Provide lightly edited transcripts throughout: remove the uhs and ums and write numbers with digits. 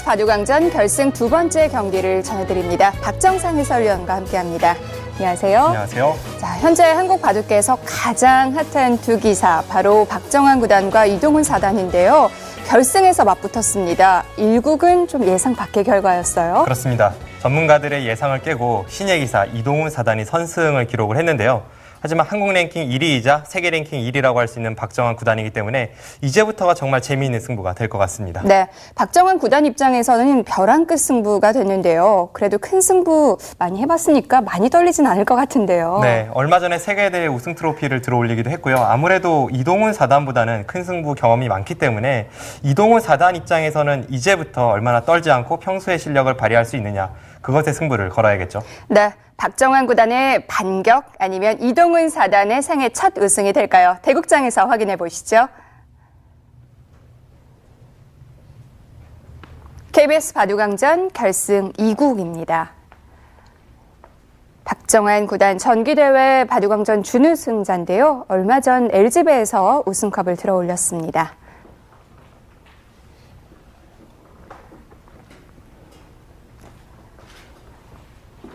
바둑왕전 결승 두 번째 경기를 전해드립니다. 박정상 해설위원과 함께합니다. 안녕하세요. 안녕하세요. 자, 현재 한국 바둑계에서 가장 핫한 두 기사, 바로 박정환 구단과 이동훈 사단인데요. 결승에서 맞붙었습니다. 1국은 좀 예상 밖의 결과였어요. 그렇습니다. 전문가들의 예상을 깨고 신예 기사 이동훈 사단이 선승을 기록을 했는데요. 하지만 한국 랭킹 1위이자 세계 랭킹 1위라고 할 수 있는 박정환 구단이기 때문에 이제부터가 정말 재미있는 승부가 될 것 같습니다. 네, 박정환 구단 입장에서는 벼랑 끝 승부가 됐는데요. 그래도 큰 승부 많이 해봤으니까 많이 떨리진 않을 것 같은데요. 네, 얼마 전에 세계대회 우승 트로피를 들어올리기도 했고요. 아무래도 이동훈 사단보다는 큰 승부 경험이 많기 때문에 이동훈 사단 입장에서는 이제부터 얼마나 떨지 않고 평소의 실력을 발휘할 수 있느냐, 그것에 승부를 걸어야겠죠. 네, 박정환 구단의 반격 아니면 이동훈 사단의 생애 첫 우승이 될까요? 대국장에서 확인해 보시죠. KBS 바둑왕전 결승 2국입니다. 박정환 구단 전기대회 바둑왕전 준우승자인데요. 얼마 전 LG배에서 우승컵을 들어 올렸습니다.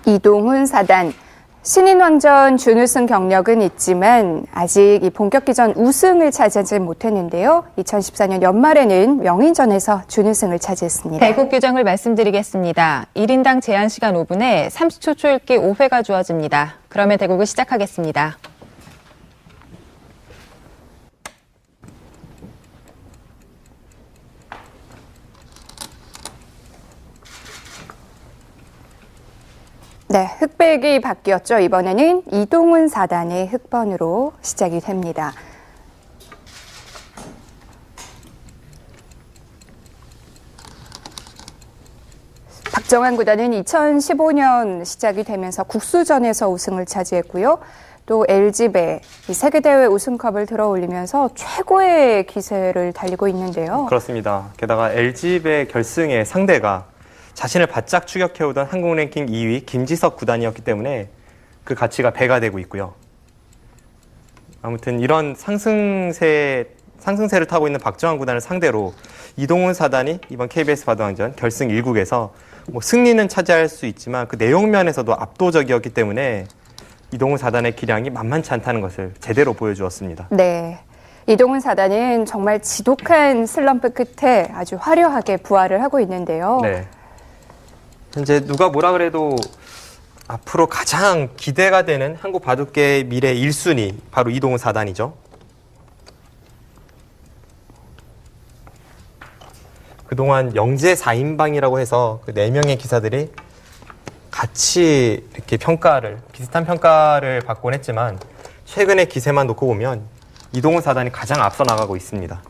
이동훈 사단, 신인왕전 준우승 경력은 있지만 아직 이 본격기전 우승을 차지하지 못했는데요. 2014년 연말에는 명인전에서 준우승을 차지했습니다. 대국 규정을 말씀드리겠습니다. 1인당 제한 시간 5분에 30초 초읽기 5회가 주어집니다. 그러면 대국을 시작하겠습니다. 네, 흑백이 바뀌었죠. 이번에는 이동훈 사단의 흑번으로 시작이 됩니다. 박정환 구단은 2015년 시작이 되면서 국수전에서 우승을 차지했고요. 또 LG배, 세계대회 우승컵을 들어 올리면서 최고의 기세를 달리고 있는데요. 그렇습니다. 게다가 LG배 결승의 상대가 자신을 바짝 추격해오던 한국 랭킹 2위 김지석 구단이었기 때문에 그 가치가 배가 되고 있고요. 아무튼 이런 상승세를 타고 있는 박정환 구단을 상대로 이동훈 사단이 이번 KBS 바둑왕전 결승 1국에서 승리는 차지할 수 있지만 그 내용 면에서도 압도적이었기 때문에 이동훈 사단의 기량이 만만치 않다는 것을 제대로 보여주었습니다. 네. 이동훈 사단은 정말 지독한 슬럼프 끝에 아주 화려하게 부활을 하고 있는데요. 네. 현재 누가 뭐라 그래도 앞으로 가장 기대가 되는 한국 바둑계의 미래 1순위, 바로 이동훈 사단이죠. 그동안 영재 4인방이라고 해서 그 4명의 기사들이 같이 이렇게 비슷한 평가를 받곤 했지만 최근의 기세만 놓고 보면 이동훈 사단이 가장 앞서 나가고 있습니다.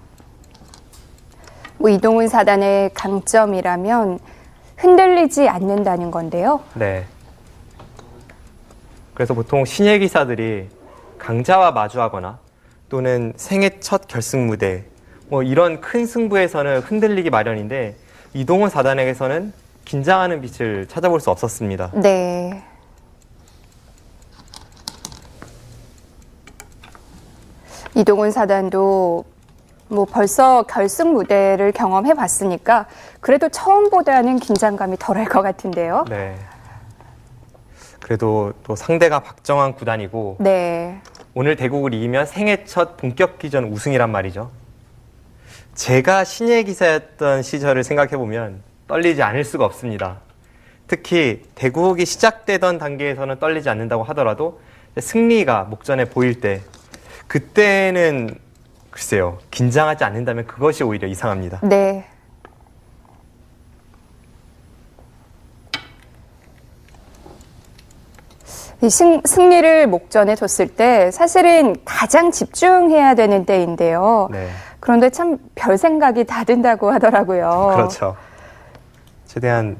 이동훈 사단의 강점이라면 흔들리지 않는다는 건데요. 네. 그래서 보통 신예 기사들이 강자와 마주하거나 또는 생애 첫 결승 무대 이런 큰 승부에서는 흔들리기 마련인데 이동훈 사단에게서는 긴장하는 빛을 찾아볼 수 없었습니다. 네. 이동훈 사단도 벌써 결승 무대를 경험해 봤으니까 그래도 처음보다는 긴장감이 덜할 것 같은데요. 네. 그래도 또 상대가 박정환 구단이고 네. 오늘 대국을 이기면 생애 첫 본격기전 우승이란 말이죠. 제가 신예 기사였던 시절을 생각해보면 떨리지 않을 수가 없습니다. 특히 대국이 시작되던 단계에서는 떨리지 않는다고 하더라도 승리가 목전에 보일 때 그때는 글쎄요, 긴장하지 않는다면 그것이 오히려 이상합니다. 네. 이 승리를 목전에 뒀을 때 사실은 가장 집중해야 되는 때인데요. 네. 그런데 참 별 생각이 다 든다고 하더라고요. 그렇죠. 최대한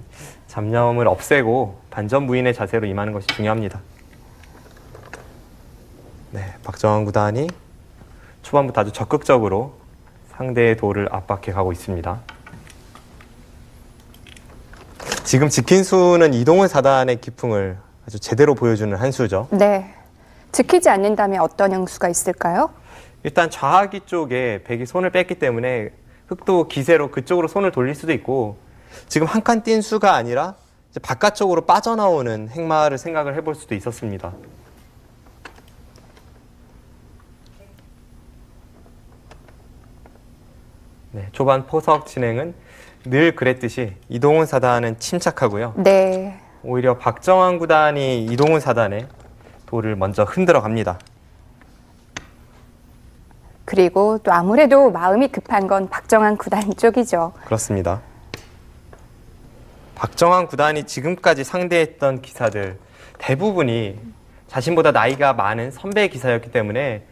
잡념을 없애고 반전무인의 자세로 임하는 것이 중요합니다. 네, 박정환 구단이 초반부터 아주 적극적으로 상대의 도를 압박해 가고 있습니다. 지금 지킨 수는 이동훈 사단의 기풍을 아주 제대로 보여주는 한 수죠. 네. 지키지 않는다면 어떤 형수가 있을까요? 일단 좌하기 쪽에 백이 손을 뺐기 때문에 흑도 기세로 그쪽으로 손을 돌릴 수도 있고 지금 한 칸 뛴 수가 아니라 이제 바깥쪽으로 빠져나오는 행마를 생각을 해볼 수도 있었습니다. 네, 초반 포석 진행은 늘 그랬듯이 이동훈 사단은 침착하고요. 네. 오히려 박정환 구단이 이동훈 사단의 돌을 먼저 흔들어 갑니다. 그리고 또 아무래도 마음이 급한 건 박정환 구단 쪽이죠. 그렇습니다. 박정환 구단이 지금까지 상대했던 기사들 대부분이 자신보다 나이가 많은 선배 기사였기 때문에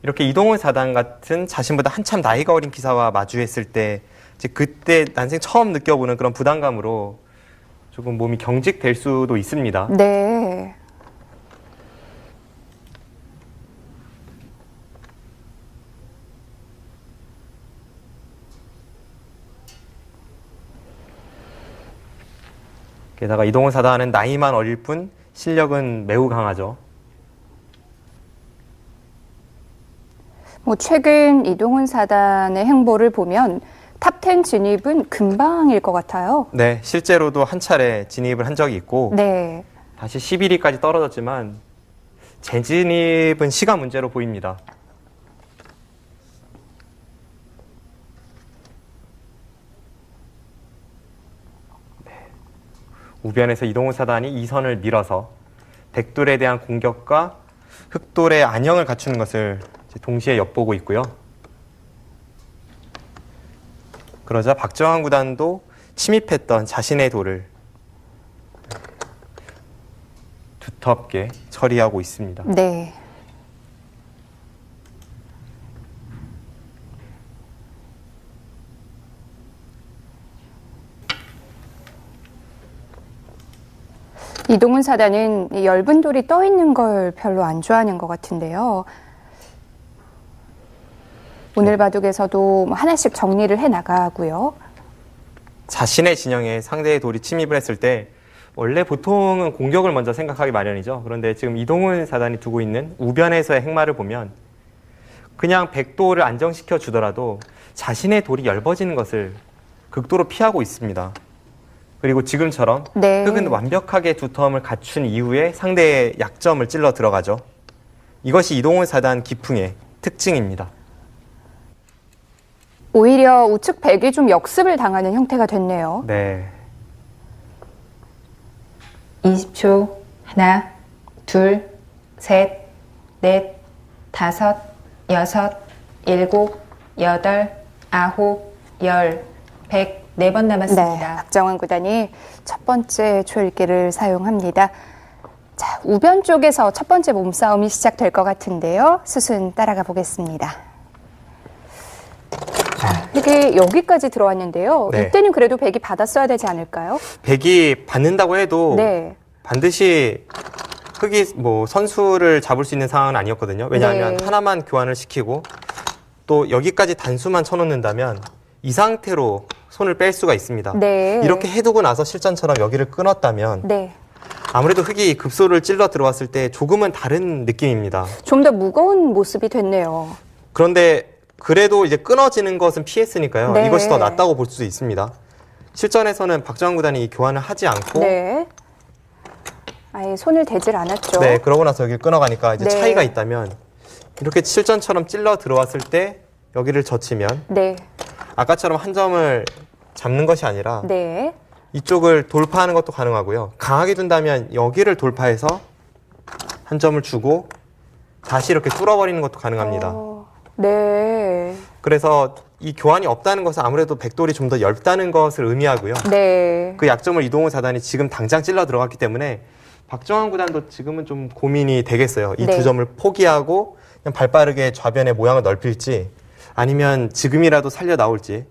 이렇게 이동훈 사단 같은 자신보다 한참 나이가 어린 기사와 마주했을 때 이제 그때 난생 처음 느껴보는 그런 부담감으로 조금 몸이 경직될 수도 있습니다. 네. 게다가 이동훈 사단은 나이만 어릴 뿐 실력은 매우 강하죠. 뭐 최근 이동훈 사단의 행보를 보면 탑10 진입은 금방일 것 같아요. 네, 실제로도 한 차례 진입을 한 적이 있고 네. 다시 11위까지 떨어졌지만 재진입은 시간 문제로 보입니다. 네. 우변에서 이동훈 사단이 2선을 밀어서 백돌에 대한 공격과 흑돌의 안형을 갖추는 것을 동시에 엿보고 있고요. 그러자 박정환 구단도 침입했던 자신의 돌을 두텁게 처리하고 있습니다. 네. 이동훈 사단은 이 엷은 돌이 떠 있는 걸 별로 안 좋아하는 것 같은데요. 오늘 바둑에서도 하나씩 정리를 해 나가고요. 자신의 진영에 상대의 돌이 침입을 했을 때 원래 보통은 공격을 먼저 생각하기 마련이죠. 그런데 지금 이동훈 사단이 두고 있는 우변에서의 행마를 보면 그냥 백돌을 안정시켜 주더라도 자신의 돌이 엷어지는 것을 극도로 피하고 있습니다. 그리고 지금처럼 네. 흑은 완벽하게 두터움을 갖춘 이후에 상대의 약점을 찔러 들어가죠. 이것이 이동훈 사단 기풍의 특징입니다. 오히려 우측 백이 좀 역습을 당하는 형태가 됐네요. 네. 20초. 하나, 둘, 셋, 넷, 다섯, 여섯, 일곱, 여덟, 아홉, 열, 104번 네, 남았습니다. 박정환 구단이 첫 번째 초읽기를 사용합니다. 자, 우변 쪽에서 첫 번째 몸싸움이 시작될 것 같은데요. 수순 따라가 보겠습니다. 자, 이게 여기까지 들어왔는데요. 네. 이때는 그래도 백이 받았어야 되지 않을까요? 백이 받는다고 해도 네. 반드시 흑이 뭐 선수를 잡을 수 있는 상황은 아니었거든요. 왜냐하면 네. 하나만 교환을 시키고 또 여기까지 단수만 쳐놓는다면 이 상태로 손을 뺄 수가 있습니다. 네. 이렇게 해두고 나서 실전처럼 여기를 끊었다면 네. 아무래도 흑이 급소를 찔러 들어왔을 때 조금은 다른 느낌입니다. 좀 더 무거운 모습이 됐네요. 그런데 그래도 이제 끊어지는 것은 피했으니까요. 네. 이것이 더 낫다고 볼 수 있습니다. 실전에서는 박정환 구단이 이 교환을 하지 않고 네. 아예 손을 대질 않았죠. 네, 그러고 나서 여기를 끊어가니까 이제 네. 차이가 있다면 이렇게 실전처럼 찔러 들어왔을 때 여기를 젖히면 네. 아까처럼 한 점을 잡는 것이 아니라 네. 이쪽을 돌파하는 것도 가능하고요. 강하게 둔다면 여기를 돌파해서 한 점을 주고 다시 이렇게 뚫어버리는 것도 가능합니다. 네. 그래서 이 교환이 없다는 것은 아무래도 백돌이 좀 더 얇다는 것을 의미하고요. 네. 그 약점을 이동훈 사단이 지금 당장 찔러 들어갔기 때문에 박정환 구단도 지금은 좀 고민이 되겠어요. 이 네. 두 점을 포기하고 그냥 발빠르게 좌변의 모양을 넓힐지 아니면 지금이라도 살려 나올지.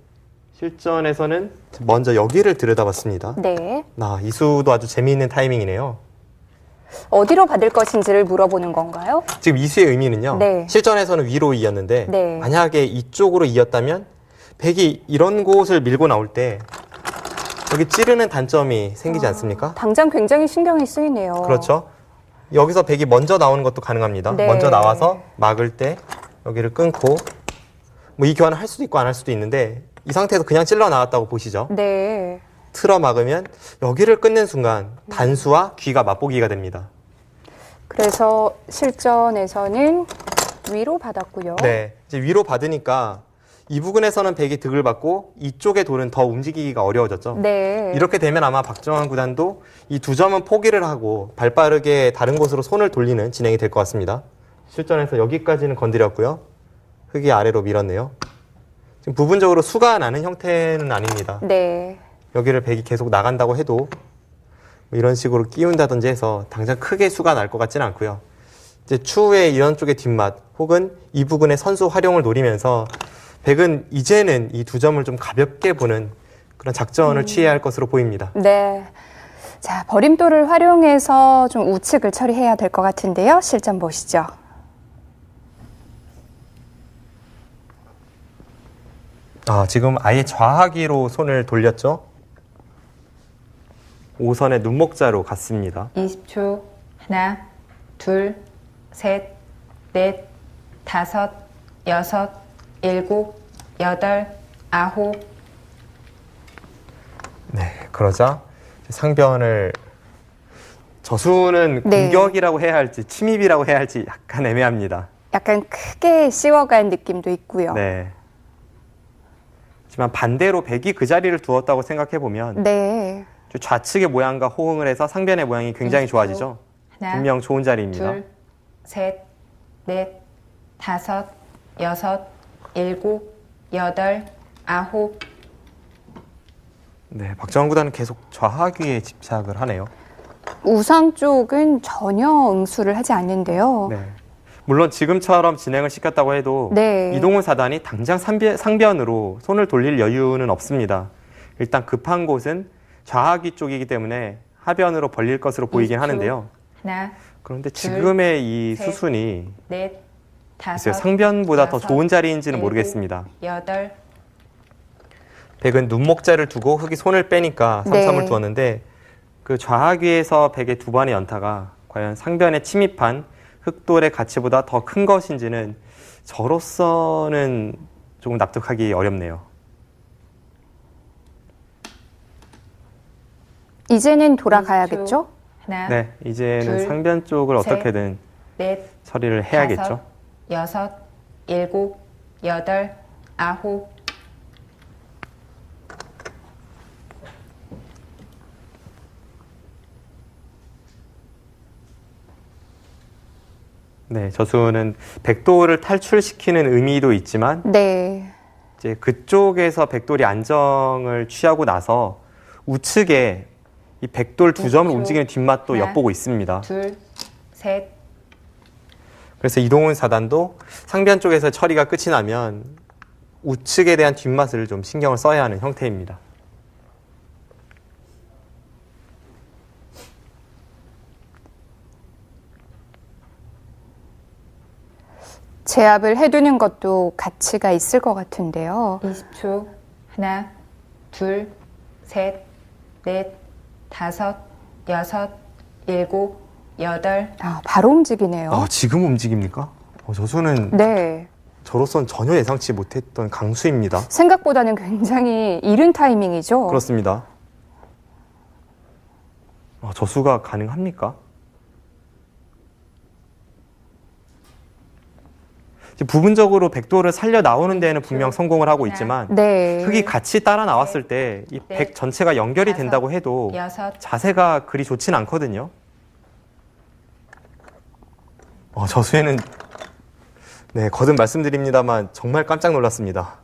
실전에서는 먼저 여기를 들여다봤습니다. 네. 이 수도 아주 재미있는 타이밍이네요. 어디로 받을 것인지를 물어보는 건가요? 지금 이 수의 의미는요. 네. 실전에서는 위로 이었는데 네. 만약에 이쪽으로 이었다면 백이 이런 곳을 밀고 나올 때 여기 찌르는 단점이 생기지 않습니까? 당장 굉장히 신경이 쓰이네요. 그렇죠. 여기서 백이 먼저 나오는 것도 가능합니다. 네. 먼저 나와서 막을 때 여기를 끊고 뭐 이 교환을 할 수도 있고 안 할 수도 있는데 이 상태에서 그냥 찔러 나왔다고 보시죠. 네. 틀어 막으면 여기를 끊는 순간 단수와 귀가 맛보기가 됩니다. 그래서 실전에서는 위로 받았고요. 네, 이제 위로 받으니까 이 부근에서는 백이 득을 받고 이쪽의 돌은 더 움직이기가 어려워졌죠. 네. 이렇게 되면 아마 박정환 구단도 이 두 점은 포기를 하고 발빠르게 다른 곳으로 손을 돌리는 진행이 될 것 같습니다. 실전에서 여기까지는 건드렸고요. 흙이 아래로 밀었네요. 지금 부분적으로 수가 나는 형태는 아닙니다. 네. 여기를 백이 계속 나간다고 해도 뭐 이런 식으로 끼운다든지 해서 당장 크게 수가 날 것 같지는 않고요. 이제 추후에 이런 쪽의 뒷맛 혹은 이 부분의 선수 활용을 노리면서 백은 이제는 이 두 점을 좀 가볍게 보는 그런 작전을 취해야 할 것으로 보입니다. 네. 자, 버림돌을 활용해서 좀 우측을 처리해야 될 것 같은데요. 실전 보시죠. 지금 아예 좌하기로 손을 돌렸죠. 5선의 눈목자로 갔습니다. 20초. 하나, 둘, 셋, 넷, 다섯, 여섯, 일곱, 여덟, 아홉. 네, 그러자 상변을 저수는 네. 공격이라고 해야 할지 침입이라고 해야 할지 약간 애매합니다. 약간 크게 씌워간 느낌도 있고요. 네. 하지만 반대로 백이 그 자리를 두었다고 생각해 보면 네. 좌측의 모양과 호응을 해서 상변의 모양이 굉장히 20초. 좋아지죠. 하나, 분명 좋은 자리입니다. 둘, 셋, 넷, 다섯, 여섯, 일곱, 여덟, 아홉. 네, 박정환 구단은 계속 좌하귀에 집착을 하네요. 우상 쪽은 전혀 응수를 하지 않는데요. 네. 물론 지금처럼 진행을 시켰다고 해도 네. 이동훈 사단이 당장 상변으로 손을 돌릴 여유는 없습니다. 일단 급한 곳은 좌하귀 쪽이기 때문에 하변으로 벌릴 것으로 보이긴 20초. 하는데요. 하나, 그런데 지금의 이 셋, 수순이 넷, 글쎄요, 다섯, 상변보다 더 여섯, 좋은 자리인지는 일곱, 모르겠습니다. 여덟. 백은 눈목자를 두고 흙이 손을 빼니까 네. 3-3을 두었는데 그 좌하귀에서 백의 두 번의 연타가 과연 상변에 침입한 흙돌의 가치보다 더 큰 것인지는 저로서는 조금 납득하기 어렵네요. 이제는 돌아가야겠죠? 하나, 네, 이제는 둘, 상변 쪽을 셋, 어떻게든 넷, 처리를 해야겠죠. 다섯, 여섯, 일곱, 여덟, 아홉. 네, 저수는 백돌을 탈출시키는 의미도 있지만 네. 이제 그쪽에서 백돌이 안정을 취하고 나서 우측에 이 백돌 두 점을 5초. 움직이는 뒷맛도 하나, 엿보고 있습니다. 둘, 셋. 그래서 이동훈 사단도 상변 쪽에서 처리가 끝이 나면 우측에 대한 뒷맛을 좀 신경을 써야 하는 형태입니다. 제압을 해두는 것도 가치가 있을 것 같은데요. 20초. 하나, 둘, 셋, 넷, 다섯, 여섯, 일곱, 여덟. 바로 움직이네요. 지금 움직입니까? 저수는 네. 저로선 전혀 예상치 못했던 강수입니다. 생각보다는 굉장히 이른 타이밍이죠. 그렇습니다. 저수가 가능합니까? 지금 부분적으로 백돌을 살려 나오는 데에는 분명 성공을 하고 있지만 네. 흙이 같이 따라 나왔을 때 이 백 전체가 연결이 된다고 해도 여섯. 자세가 그리 좋진 않거든요. 저수에는 네, 거듭 말씀드립니다만 정말 깜짝 놀랐습니다.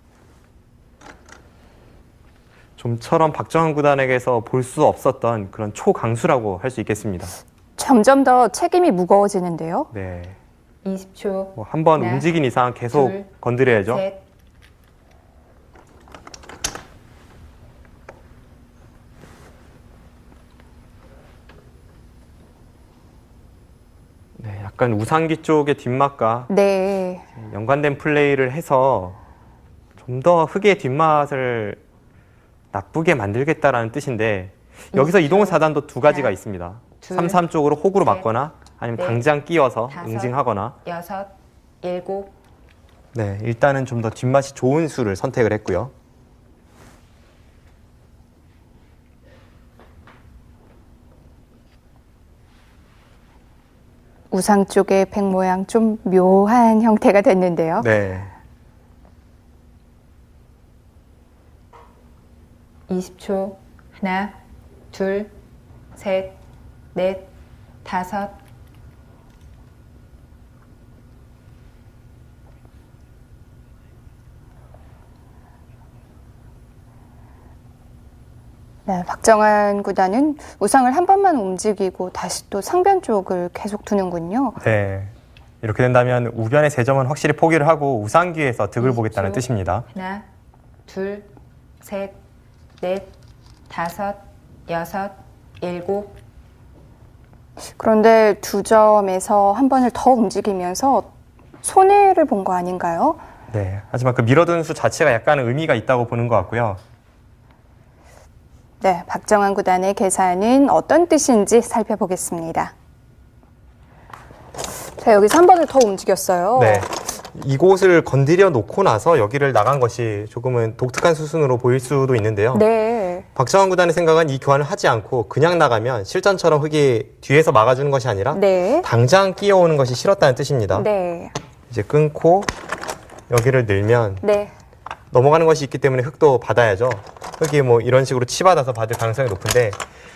좀처럼 박정환 구단에게서 볼 수 없었던 그런 초강수라고 할 수 있겠습니다. 점점 더 책임이 무거워지는데요. 네, 20초. 한번 하나, 움직인 이상 계속 둘, 건드려야죠. 셋. 네, 약간 우상기 쪽의 뒷맛과 네. 연관된 플레이를 해서 좀 더 흙의 뒷맛을 나쁘게 만들겠다라는 뜻인데 여기서 이동훈 사단도 두 가지가 하나, 있습니다. 둘, 3-3 쪽으로 호구로 셋, 맞거나 아니면 넷, 당장 끼워서 다섯, 응징하거나 여섯, 일곱. 네, 일단은 좀 더 뒷맛이 좋은 수를 선택을 했고요. 우상 쪽의 백 모양 좀 묘한 형태가 됐는데요. 네. 20초. 하나, 둘, 셋, 넷, 다섯. 네, 박정환 구단은 우상을 한 번만 움직이고 다시 또 상변 쪽을 계속 두는군요. 네. 이렇게 된다면 우변의 세 점은 확실히 포기를 하고 우상귀에서 득을 20초. 보겠다는 뜻입니다. 하나, 둘, 셋, 넷, 다섯, 여섯, 일곱. 그런데 두 점에서 한 번을 더 움직이면서 손해를 본 거 아닌가요? 네. 하지만 그 밀어둔 수 자체가 약간은 의미가 있다고 보는 것 같고요. 네, 박정환 구단의 계산은 어떤 뜻인지 살펴보겠습니다. 자, 여기서 한 번을 더 움직였어요. 네. 이곳을 건드려 놓고 나서 여기를 나간 것이 조금은 독특한 수순으로 보일 수도 있는데요. 네. 박정환 구단의 생각은 이 교환을 하지 않고 그냥 나가면 실전처럼 흙이 뒤에서 막아주는 것이 아니라 네. 당장 끼어오는 것이 싫었다는 뜻입니다. 네. 이제 끊고 여기를 늘면 네. 넘어가는 것이 있기 때문에 흙도 받아야죠. 흙이 뭐 이런 식으로 치받아서 받을 가능성이 높은데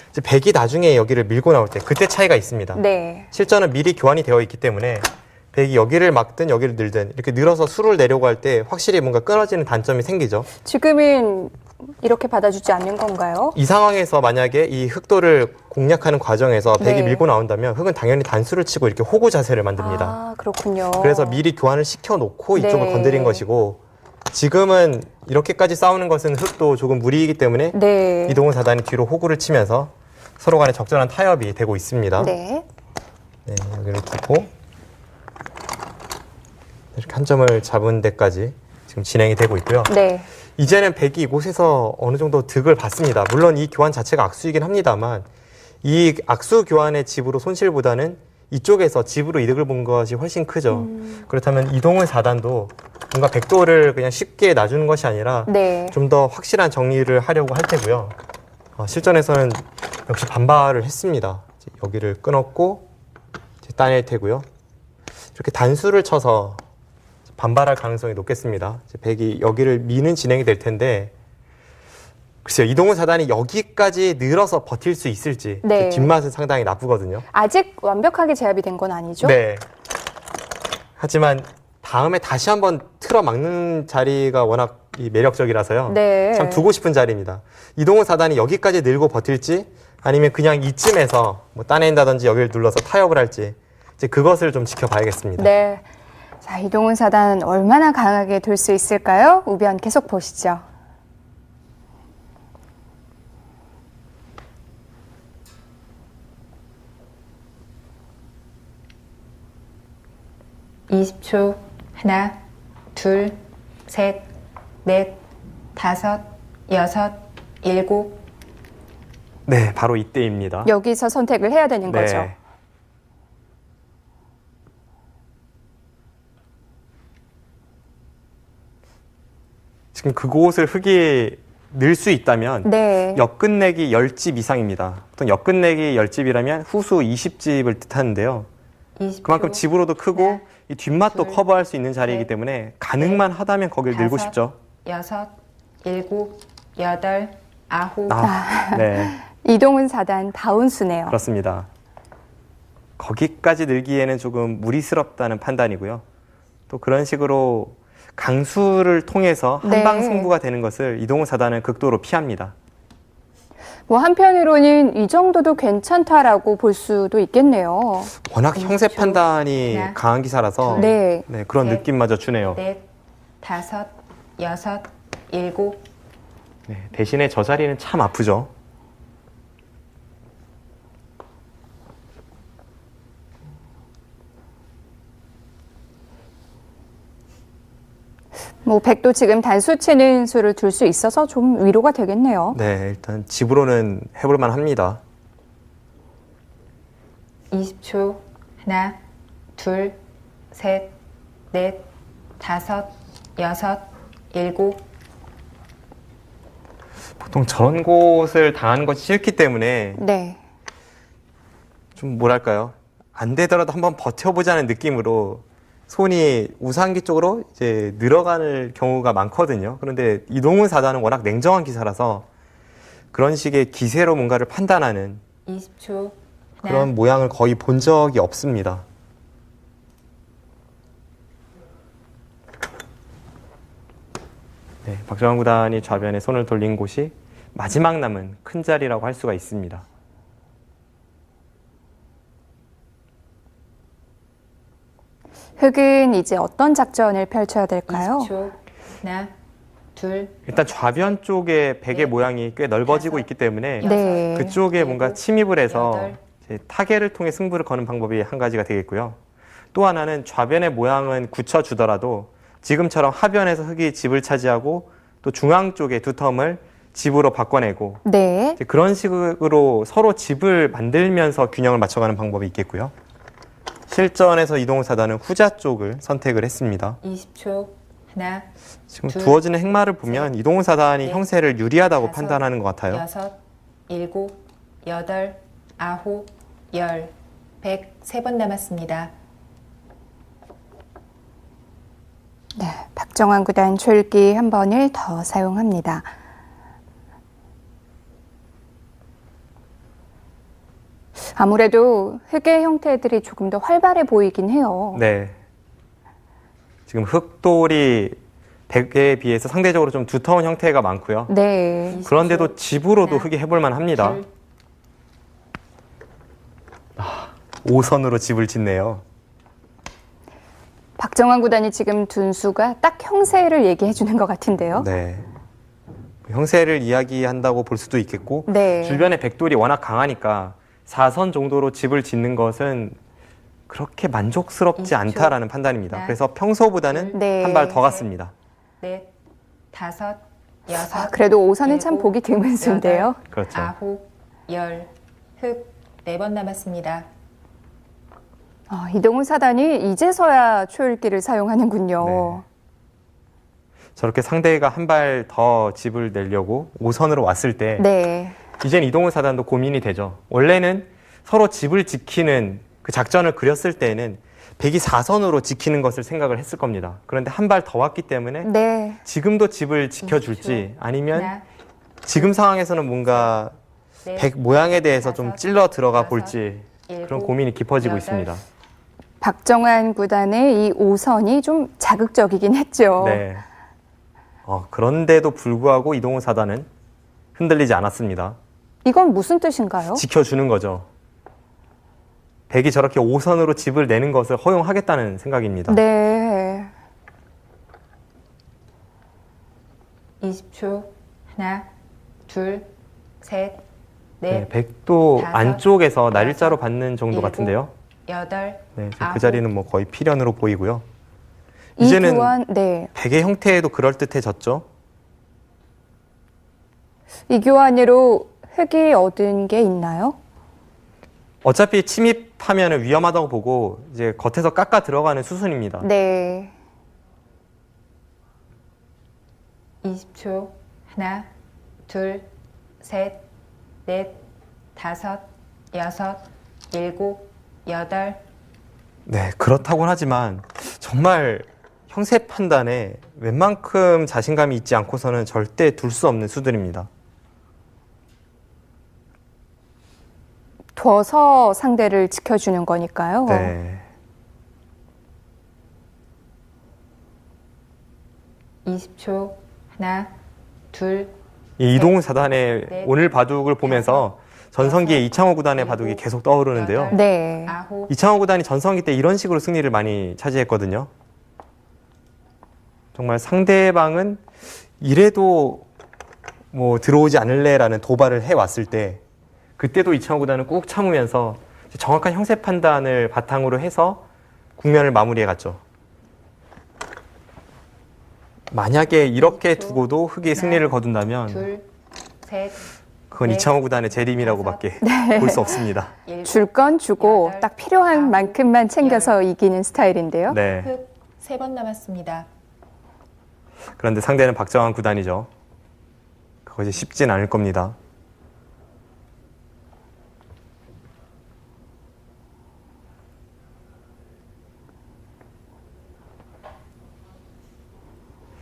이제 백이 나중에 여기를 밀고 나올 때 그때 차이가 있습니다. 네. 실전은 미리 교환이 되어 있기 때문에 백이 여기를 막든 여기를 늘든 이렇게 늘어서 수를 내려고 할 때 확실히 뭔가 끊어지는 단점이 생기죠. 지금은 이렇게 받아주지 않는 건가요? 이 상황에서 만약에 이 흑도를 공략하는 과정에서 백이 네. 밀고 나온다면 흑은 당연히 단수를 치고 이렇게 호구 자세를 만듭니다. 아, 그렇군요. 그래서 미리 교환을 시켜놓고 이쪽을 네. 건드린 것이고 지금은 이렇게까지 싸우는 것은 흑도 조금 무리이기 때문에 네. 이동훈 사단이 뒤로 호구를 치면서 서로 간에 적절한 타협이 되고 있습니다. 네. 네, 여기를 두고 이렇게 한 점을 잡은 데까지 지금 진행이 되고 있고요. 네. 이제는 백이 이곳에서 어느 정도 득을 받습니다. 물론 이 교환 자체가 악수이긴 합니다만 이 악수 교환의 집으로 손실보다는 이쪽에서 집으로 이득을 본 것이 훨씬 크죠. 그렇다면 이동훈 사단도 뭔가 백도를 그냥 쉽게 놔주는 것이 아니라 네. 좀 더 확실한 정리를 하려고 할 테고요. 실전에서는 역시 반발을 했습니다. 이제 여기를 끊었고 이제 따낼 테고요. 이렇게 단수를 쳐서 반발할 가능성이 높겠습니다. 이제 백이 여기를 미는 진행이 될 텐데 글쎄요. 이동훈 사단이 여기까지 늘어서 버틸 수 있을지 네. 뒷맛은 상당히 나쁘거든요. 아직 완벽하게 제압이 된 건 아니죠? 네. 하지만 다음에 다시 한번 틀어 막는 자리가 워낙 매력적이라서요. 네. 참 두고 싶은 자리입니다. 이동훈 사단이 여기까지 늘고 버틸지 아니면 그냥 이쯤에서 뭐 따낸다든지 여기를 눌러서 타협을 할지 이제 그것을 좀 지켜봐야겠습니다. 네. 자, 이동훈 사단 얼마나 강하게 돌 수 있을까요? 우변 계속 보시죠. (20초) 하나, 둘, 셋, 넷, 다섯, 여섯, 일곱. 네, 바로 이때입니다. 여기서 선택을 해야 되는 거죠. 네. 지금 그곳을 흙이 늘 수 있다면 네. 역끝내기 10집 이상입니다. 보통 역끝내기 10집이라면 후수 20집을 뜻하는데요. 20초. 그만큼 집으로도 크고 하나, 이 뒷맛도 둘, 커버할 수 있는 자리이기 셋, 때문에 가능만 하다면 거길 늘고 다섯, 싶죠. 여섯, 일곱, 여덟, 아홉. 네, 이동훈 사단 다운수네요. 그렇습니다. 거기까지 늘기에는 조금 무리스럽다는 판단이고요. 또 그런 식으로 강수를 통해서 한방 네. 승부가 되는 것을 이동훈 사단은 극도로 피합니다. 뭐 한편으로는 이 정도도 괜찮다라고 볼 수도 있겠네요. 워낙 형세 판단이 하나, 강한 기사라서 네. 그런 셋, 느낌마저 주네요. 넷, 다섯, 여섯, 일곱. 네, 대신에 저 자리는 참 아프죠. 뭐 백도 지금 단수 치는 수를 둘 수 있어서 좀 위로가 되겠네요. 네, 일단 집으로는 해볼만 합니다. 20초. 하나, 둘, 셋, 넷, 다섯, 여섯, 일곱. 보통 저런 곳을 당하는 것이 싫기 때문에 네. 좀 뭐랄까요. 안 되더라도 한번 버텨보자는 느낌으로 손이 우상기 쪽으로 이제 늘어가는 경우가 많거든요. 그런데 이동훈 사단은 워낙 냉정한 기사라서 그런 식의 기세로 뭔가를 판단하는 20초. 그런 모양을 거의 본 적이 없습니다. 네, 박정환 구단이 좌변에 손을 돌린 곳이 마지막 남은 큰 자리라고 할 수가 있습니다. 흑은 이제 어떤 작전을 펼쳐야 될까요? 20초. 하나, 둘, 일단 좌변 쪽에 베개 모양이 꽤 넓어지고 있기 때문에 네. 그쪽에 뭔가 침입을 해서 여덟. 이제 타겟을 통해 승부를 거는 방법이 한 가지가 되겠고요. 또 하나는 좌변의 모양은 굳혀주더라도 지금처럼 하변에서 흑이 집을 차지하고 또 중앙 쪽에 두 텀을 집으로 바꿔내고 네. 이제 그런 식으로 서로 집을 만들면서 균형을 맞춰가는 방법이 있겠고요. 실전에서 이동훈 사단은 후자 쪽을 선택을 했습니다. 20초. 하나, 지금 둘, 두어지는 행마를 보면 이동훈 사단이 넷, 형세를 유리하다고 다섯, 판단하는 것 같아요. 여섯, 일곱, 여덟, 아홉, 열, 103번 남았습니다. 네, 박정환 구단 초읽기 한 번을 더 사용합니다. 아무래도 흑의 형태들이 조금 더 활발해 보이긴 해요. 네. 지금 흑돌이 백에 비해서 상대적으로 좀 두터운 형태가 많고요. 네. 그런데도 집으로도 하나, 흑이 해볼만 합니다. 둘, 5선으로 집을 짓네요. 박정환 구단이 지금 둔수가 딱 형세를 얘기해 주는 것 같은데요. 네. 형세를 이야기한다고 볼 수도 있겠고 네. 주변에 백돌이 워낙 강하니까 4선 정도로 집을 짓는 것은 그렇게 만족스럽지 20초. 않다라는 판단입니다. 하나, 그래서 평소보다는 네. 한 발 더 갔습니다. 넷, 다섯, 여섯, 아, 그래도 5선은 참 일곱, 보기 드문 수인데요. 그렇죠. 아홉, 열, 흑, 4번 남았습니다. 이동훈 사단이 이제서야 초읽기를 사용하는군요. 네. 저렇게 상대가 한 발 더 집을 내려고 5선으로 왔을 때 네. 이젠 이동훈 사단도 고민이 되죠. 원래는 서로 집을 지키는 그 작전을 그렸을 때에는 백이 4선으로 지키는 것을 생각을 했을 겁니다. 그런데 한 발 더 왔기 때문에 네. 지금도 집을 지켜줄지 아니면 하나, 지금 상황에서는 뭔가 넷, 백 모양에 대해서 좀 다섯, 찔러 들어가 여섯, 볼지 그런 일곱, 고민이 깊어지고 여덟, 있습니다. 박정환 구단의 이 5선이 좀 자극적이긴 했죠. 네. 그런데도 불구하고 이동훈 사단은 흔들리지 않았습니다. 이건 무슨 뜻인가요? 지켜주는 거죠. 백이 저렇게 5선으로 집을 내는 것을 허용하겠다는 생각입니다. 네. 20초. 하나, 둘, 셋, 네, 넷, 백도 다섯, 안쪽에서 날일자로 여섯, 받는 정도 일곱, 같은데요. 여덟, 네, 지금 아홉, 그 자리는 뭐 거의 필연으로 보이고요. 이 이제는 교환, 네. 백의 형태에도 그럴듯해졌죠. 이 교환으로 흑이 얻은 게 있나요? 어차피 침입하면 위험하다고 보고 이제 겉에서 깎아 들어가는 수순입니다. 네. 20초. 하나, 둘, 셋, 넷, 다섯, 여섯, 일곱, 여덟, 네, 그렇다곤 하지만 정말 형세 판단에 웬만큼 자신감이 있지 않고서는 절대 둘 수 없는 수들입니다. 둬서 상대를 지켜주는 거니까요. 네. 20초. 하나, 둘, 이 이동훈 사단의 넷, 오늘 바둑을 보면서 전성기의 이창호 구단의 바둑이 계속 떠오르는데요. 여덟, 네. 아홉, 이창호 구단이 전성기 때 이런 식으로 승리를 많이 차지했거든요. 정말 상대방은 이래도 뭐 들어오지 않을래라는 도발을 해왔을 때 그때도 이창호 구단은 꾹 참으면서 정확한 형세 판단을 바탕으로 해서 국면을 마무리해갔죠. 만약에 이렇게 두고도 흑이 승리를 거둔다면 둘, 셋, 그건 넷, 이창호 구단의 재림이라고밖에 볼 수 없습니다. 일곱, 줄 건 주고 여덟, 딱 필요한 아홉, 만큼만 챙겨서 이기는 스타일인데요. 네. 흑, 3번 남았습니다. 그런데 상대는 박정환 구단이죠. 그것이 쉽진 않을 겁니다.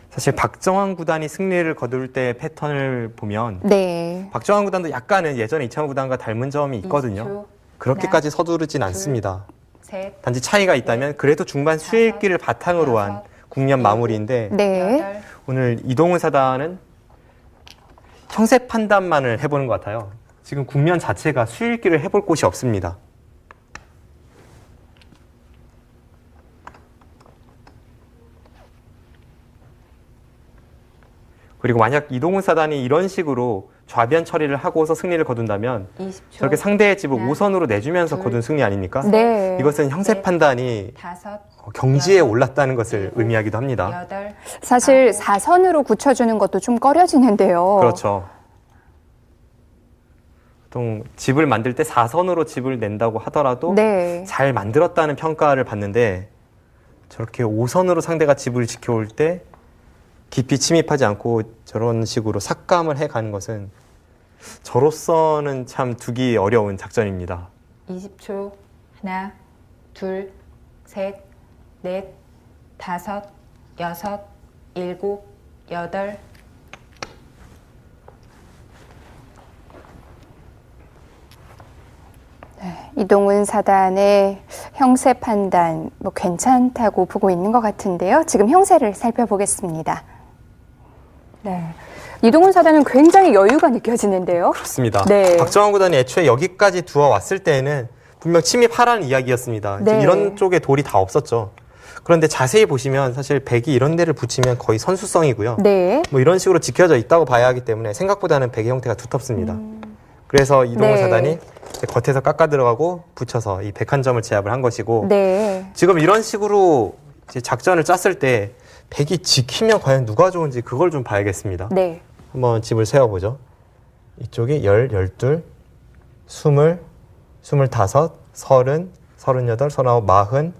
사실 박정환 구단이 승리를 거둘 때 패턴을 보면 네. 박정환 구단도 약간은 예전에 이창호 구단과 닮은 점이 있거든요. 20초, 그렇게까지 서두르진 않습니다. 셋, 단지 차이가 있다면 그래도 중반 수일기를 바탕으로 한 국면 마무리인데 네. 여덟, 오늘 이동훈 사단은 형세 판단만을 해보는 것 같아요. 지금 국면 자체가 수일기를 해볼 곳이 없습니다. 그리고 만약 이동훈 사단이 이런 식으로 좌변 처리를 하고서 승리를 거둔다면 20초, 저렇게 상대의 집을 하나, 5선으로 내주면서 둘, 거둔 승리 아닙니까? 네. 이것은 형세 넷, 판단이 다섯, 경지에 올랐다는 것을 의미하기도 합니다. 여덟, 사실 4선으로 굳혀주는 것도 좀 꺼려지는데요. 그렇죠. 보통 집을 만들 때 4선으로 집을 낸다고 하더라도 네. 잘 만들었다는 평가를 받는데 저렇게 5선으로 상대가 집을 지켜올 때 깊이 침입하지 않고 저런 식으로 삭감을 해가는 것은 저로서는 참 두기 어려운 작전입니다. 20초, 하나, 둘, 셋, 넷, 다섯, 여섯, 일곱, 여덟, 이동훈 사단의 형세 판단 뭐 괜찮다고 보고 있는 것 같은데요. 지금 형세를 살펴보겠습니다. 네. 이동훈 사단은 굉장히 여유가 느껴지는데요. 그렇습니다. 네. 박정환 구단이 애초에 여기까지 두어 왔을 때에는 분명 침입하라는 이야기였습니다. 네. 이런 쪽에 돌이 다 없었죠. 그런데 자세히 보시면 사실 백이 이런 데를 붙이면 거의 선수성이고요. 네. 뭐 이런 식으로 지켜져 있다고 봐야 하기 때문에 생각보다는 백의 형태가 두텁습니다. 그래서 이동훈 네. 사단이 이제 겉에서 깎아 들어가고 붙여서 이 101점을 제압을 한 것이고 네. 지금 이런 식으로 이제 작전을 짰을 때 백이 지키면 과연 누가 좋은지 그걸 좀 봐야겠습니다. 네. 한번 집을 세워보죠. 이쪽이 10, 12, 20, 25, 30, 38, 39, 40,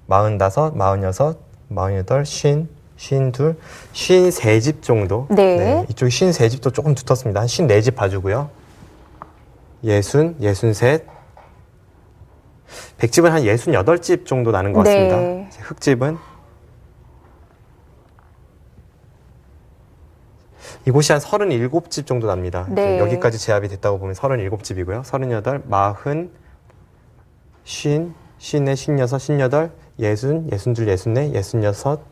45, 46, 48, 50, 52, 53집 정도. 네. 이쪽이 53집도 조금 두텁습니다. 한 54집 봐주고요. 60, 63, 백집은 한 68집 정도 나는 것 같습니다. 네. 흑집은 이곳이 한 37집 정도 납니다. 네. 여기까지 제압이 됐다고 보면 37집이고요. 38, 40, 50, 54, 56, 58, 60, 62, 64, 66,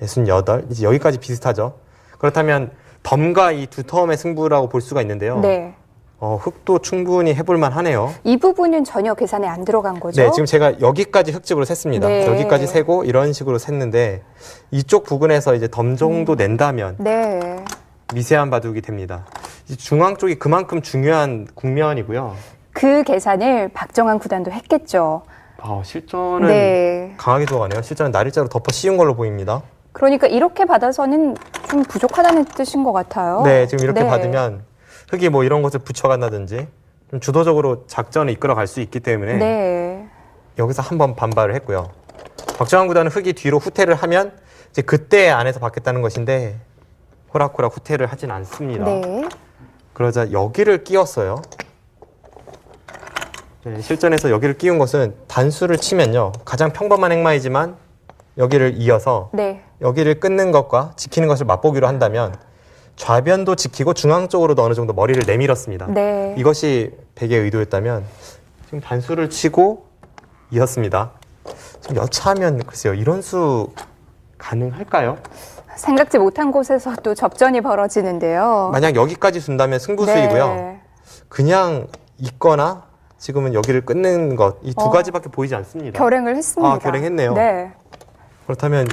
68. 이제 여기까지 비슷하죠. 그렇다면 덤과 이 두 텀의 승부라고 볼 수가 있는데요. 네. 흑도 충분히 해볼만 하네요. 이 부분은 전혀 계산에 안 들어간 거죠? 네, 지금 제가 여기까지 흑집으로 셌습니다. 네. 여기까지 세고 이런 식으로 셌는데 이쪽 부근에서 이제 덤 정도 낸다면 네. 미세한 바둑이 됩니다. 이 중앙 쪽이 그만큼 중요한 국면이고요. 그 계산을 박정환 구단도 했겠죠. 실전은 네. 강하게 들어가네요. 실전은 날일자로 덮어 씌운 걸로 보입니다. 그러니까 이렇게 받아서는 좀 부족하다는 뜻인 것 같아요. 네, 지금 이렇게 네. 받으면 흑이 뭐 이런 것을 붙여간다든지 좀 주도적으로 작전을 이끌어갈 수 있기 때문에 네. 여기서 한번 반발을 했고요. 박정환 구단은 흑이 뒤로 후퇴를 하면 이제 그때 안에서 받겠다는 것인데 호락호락 후퇴를 하진 않습니다. 네. 그러자 여기를 끼웠어요. 네, 실전에서 여기를 끼운 것은 단수를 치면요. 가장 평범한 행마이지만 여기를 이어서 네. 여기를 끊는 것과 지키는 것을 맛보기로 한다면 좌변도 지키고 중앙 쪽으로도 어느 정도 머리를 내밀었습니다. 네. 이것이 백의 의도였다면 지금 단수를 치고 이었습니다. 지금 여차하면 글쎄요. 이런 수 가능할까요? 생각지 못한 곳에서 또 접전이 벌어지는데요. 만약 여기까지 둔다면 승부수이고요. 네. 그냥 있거나 지금은 여기를 끊는 것 이 두 가지밖에 보이지 않습니다. 결행을 했습니다. 결행했네요. 네. 그렇다면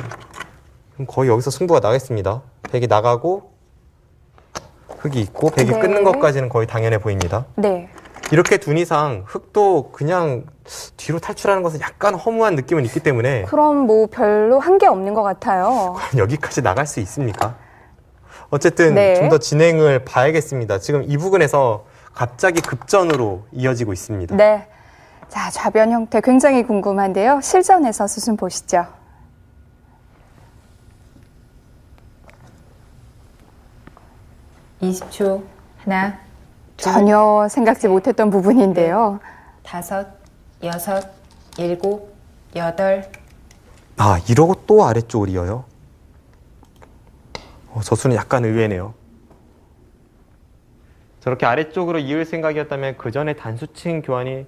그럼 거의 여기서 승부가 나겠습니다. 백이 나가고 흑이 있고 백이 네. 끊는 것까지는 거의 당연해 보입니다. 네. 이렇게 둔 이상 흑도 그냥 뒤로 탈출하는 것은 약간 허무한 느낌은 있기 때문에 그럼 뭐 별로 한 게 없는 것 같아요. 여기까지 나갈 수 있습니까? 어쨌든 네. 좀 더 진행을 봐야겠습니다. 지금 이 부분에서 갑자기 급전으로 이어지고 있습니다. 네. 자, 좌변 형태 굉장히 궁금한데요. 실전에서 수순 보시죠. (20초) 하나, 둘, 전혀 생각지 못했던 부분인데요. 다섯, 여섯, 일곱, 여덟, 이러고 또 아래쪽을 이어요? 저 수는 약간 의외네요. 저렇게 아래쪽으로 이을 생각이었다면 그 전에 단수칭 교환이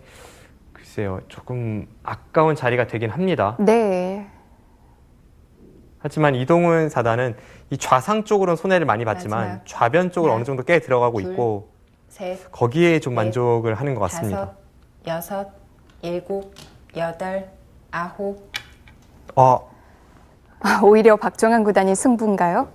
글쎄요, 조금 아까운 자리가 되긴 합니다. 네. 하지만 이동훈 사단은 이 좌상 쪽으로는 손해를 많이 봤지만 마지막. 좌변 쪽으로 하나, 어느 정도 꽤 들어가고 둘, 있고 셋, 거기에 좀 넷, 만족을 하는 것 같습니다. 5, 6, 7, 8, 9. 오히려 박정환 구단이 승부인가요?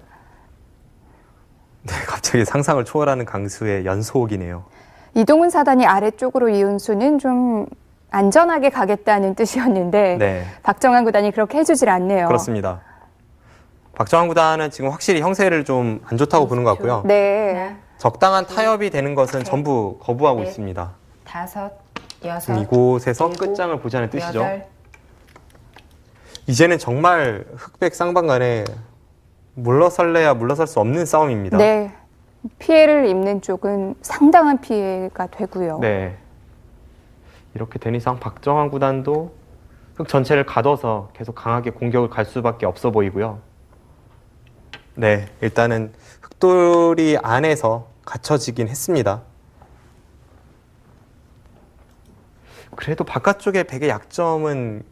네, 갑자기 상상을 초월하는 강수의 연속이네요. 이동훈 사단이 아래쪽으로 이은 수는 좀 안전하게 가겠다는 뜻이었는데 네, 박정환 구단이 그렇게 해주질 않네요. 그렇습니다. 박정환 구단은 지금 확실히 형세를 좀 안 좋다고 보는 것 같고요. 네. 하나, 적당한 타협이 되는 것은 셋, 전부 거부하고 넷, 있습니다. 5, 6, 지금 이곳에서 일곱, 끝장을 보자는 뜻이죠. 8. 이제는 정말 흑백 쌍방 간에 물러설래야 물러설 수 없는 싸움입니다. 네. 피해를 입는 쪽은 상당한 피해가 되고요. 네. 이렇게 된 이상 박정환 구단도 흑 전체를 가둬서 계속 강하게 공격을 갈 수밖에 없어 보이고요. 네, 일단은 흑돌이 안에서 갇혀지긴 했습니다. 그래도 바깥쪽에 백의 약점은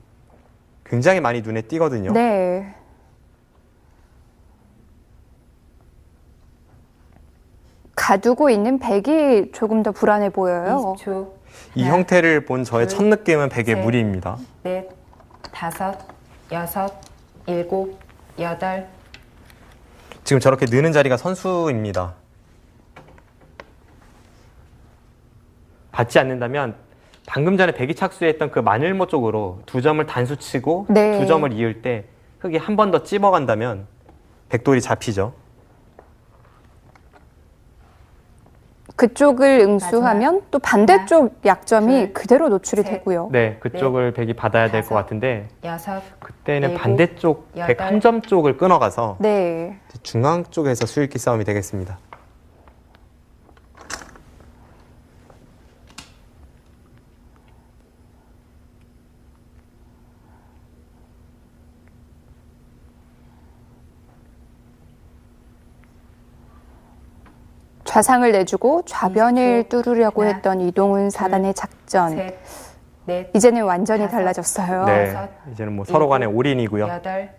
굉장히 많이 눈에 띄거든요. 네. 가두고 있는 백이 조금 더 불안해 보여요. 20초. 이 하나, 형태를 본 저의 둘, 첫 느낌은 백의 셋. 무리입니다. 4, 5, 6, 7, 8. 지금 저렇게 느는 자리가 선수입니다. 받지 않는다면 방금 전에 백이 착수했던 그 마늘모 쪽으로 두 점을 단수치고 네. 두 점을 이을 때 흑이 한 번 더 찝어간다면 백돌이 잡히죠. 그쪽을 응수하면 또 반대쪽 약점이 둘, 그대로 노출이 셋. 되고요. 네, 그쪽을 백이 받아야 될 것 다섯. 같은데 6, 그때는 일곱, 반대쪽 백 여덟. 한 점 쪽을 끊어가서 네. 중앙 쪽에서 수익기 싸움이 되겠습니다. 좌상을 내주고 좌변을 20초. 뚫으려고 하나, 했던 이동훈 사단의 작전. 셋, 넷, 이제는 완전히 다섯. 달라졌어요. 네, 여섯, 이제는 뭐 서로 간의 일곱, 올인이고요. 8.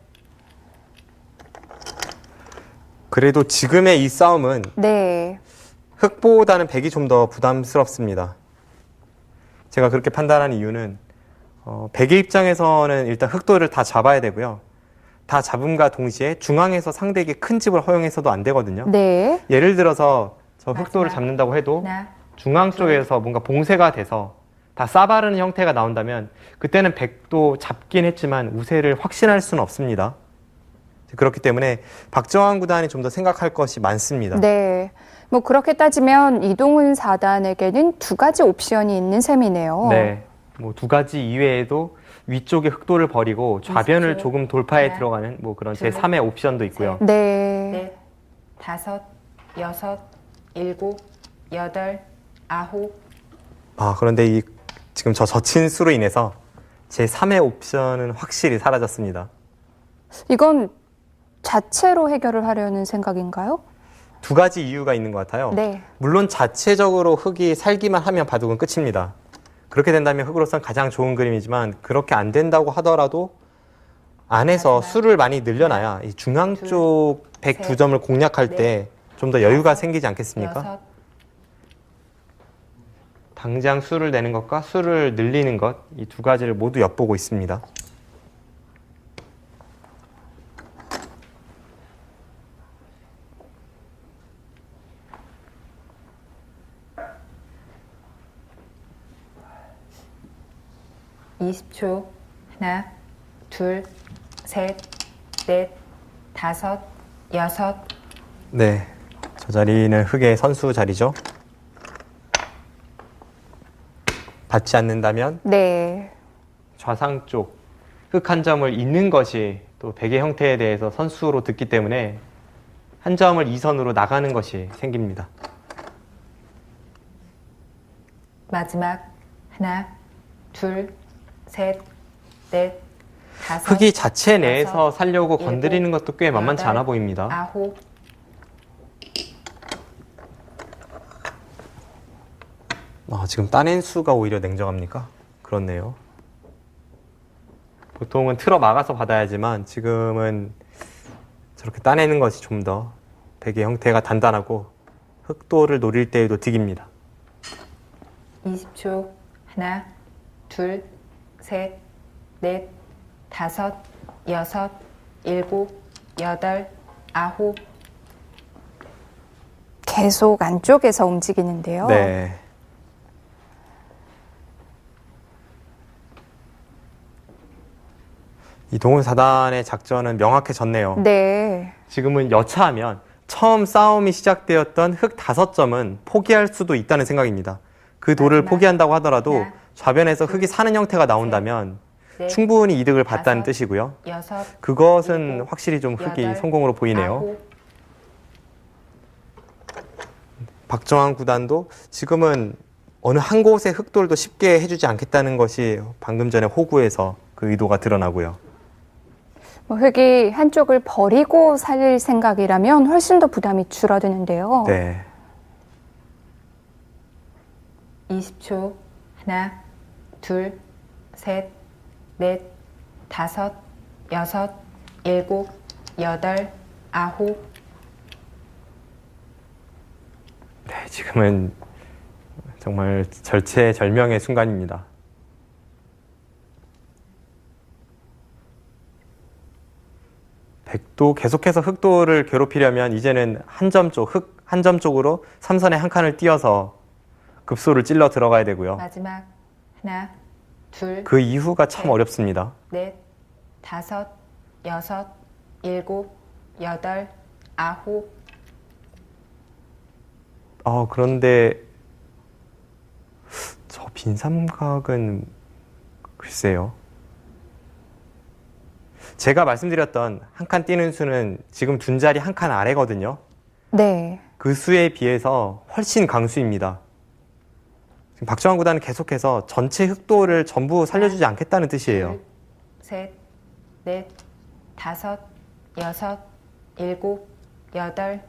그래도 지금의 이 싸움은 네. 흑보다는 백이 좀 더 부담스럽습니다. 제가 그렇게 판단한 이유는 백의 입장에서는 일단 흑돌을 다 잡아야 되고요. 다 잡음과 동시에 중앙에서 상대에게 큰 집을 허용해서도 안 되거든요. 네. 예를 들어서 저 흑돌을 마지막. 잡는다고 해도 하나, 중앙 쪽에서 뭔가 봉쇄가 돼서 다 싸바르는 형태가 나온다면 그때는 백도 잡긴 했지만 우세를 확신할 수는 없습니다. 그렇기 때문에 박정환 구단이 좀 더 생각할 것이 많습니다. 네. 뭐 그렇게 따지면 이동훈 사단에게는 두 가지 옵션이 있는 셈이네요. 네, 뭐 두 가지 이외에도 위쪽에 흑돌을 버리고 좌변을 20초. 조금 돌파해 하나, 들어가는 뭐 그런 둘, 제3의 옵션도 있고요. 네. 넷, 5, 6, 7, 8, 9. 그런데 지금 저 젖힌 수로 인해서 제3의 옵션은 확실히 사라졌습니다. 이건 자체로 해결을 하려는 생각인가요? 두 가지 이유가 있는 것 같아요. 네. 물론 자체적으로 흑이 살기만 하면 바둑은 끝입니다. 그렇게 된다면 흑으로서는 가장 좋은 그림이지만 그렇게 안 된다고 하더라도 안에서 마지막. 수를 많이 늘려놔야 이 중앙 둘, 쪽 백 두 셋, 점을 공략할 때 좀 더 여유가 생기지 않겠습니까? 6. 당장 수를 내는 것과 수를 늘리는 것, 이 두 가지를 모두 엿보고 있습니다. 이십 초. 하나, 둘, 셋, 넷, 5, 6. 네, 저 자리는 흑의 선수 자리죠. 받지 않는다면 네. 좌상 쪽 흑 한 점을 잇는 것이 또 백의 형태에 대해서 선수로 듣기 때문에 한 점을 2선으로 나가는 것이 생깁니다. 마지막. 하나, 둘, 셋, 넷, 5. 흑이 자체 내에서 여섯, 살려고 일곱, 건드리는 것도 꽤 만만치 여덟, 않아 보입니다. 9, 지금 따낸 수가 오히려 냉정합니까? 그렇네요. 보통은 틀어 막아서 받아야지만 지금은 저렇게 따내는 것이 좀 더 백의 형태가 단단하고 흑도를 노릴 때에도 득입니다. 20초. 하나, 둘, 셋, 넷, 다섯, 여섯, 일곱, 여덟, 아홉. 계속 안쪽에서 움직이는데요. 네. 이동훈 사단의 작전은 명확해졌네요. 네. 지금은 여차하면 처음 싸움이 시작되었던 흑 5점은 포기할 수도 있다는 생각입니다. 그 돌을 마지막. 포기한다고 하더라도 하나, 좌변에서 흑이 사는 형태가 나온다면 넷, 충분히 이득을 봤다는 다섯, 뜻이고요. 여섯, 그것은 일곱, 확실히 좀 흑이 여덟, 성공으로 보이네요. 아홉. 박정환 구단도 지금은 어느 한 곳의 흑돌도 쉽게 해주지 않겠다는 것이 방금 전에 호구에서 그 의도가 드러나고요. 흑이 한쪽을 버리고 살릴 생각이라면 훨씬 더 부담이 줄어드는데요. 네. 20초. 하나, 둘, 셋, 넷, 다섯, 여섯, 일곱, 여덟, 아홉. 네, 지금은 정말 절체절명의 순간입니다. 백도 계속해서 흑도를 괴롭히려면 이제는 한 점 쪽, 흑 한 점 쪽으로 삼선에 한 칸을 띄어서 급소를 찔러 들어가야 되고요. 마지막. 하나, 둘, 그 이후가 참 셋. 어렵습니다. 넷, 다섯, 여섯, 일곱, 여덟, 아홉. 그런데 저 빈 삼각은 글쎄요. 제가 말씀드렸던 한 칸 띄는 수는 지금 둔 자리 한 칸 아래거든요. 네. 그 수에 비해서 훨씬 강수입니다. 지금 박정환 구단은 계속해서 전체 흑도를 전부 살려주지 않겠다는 뜻이에요. 둘, 셋, 넷, 다섯, 여섯, 일곱, 여덟.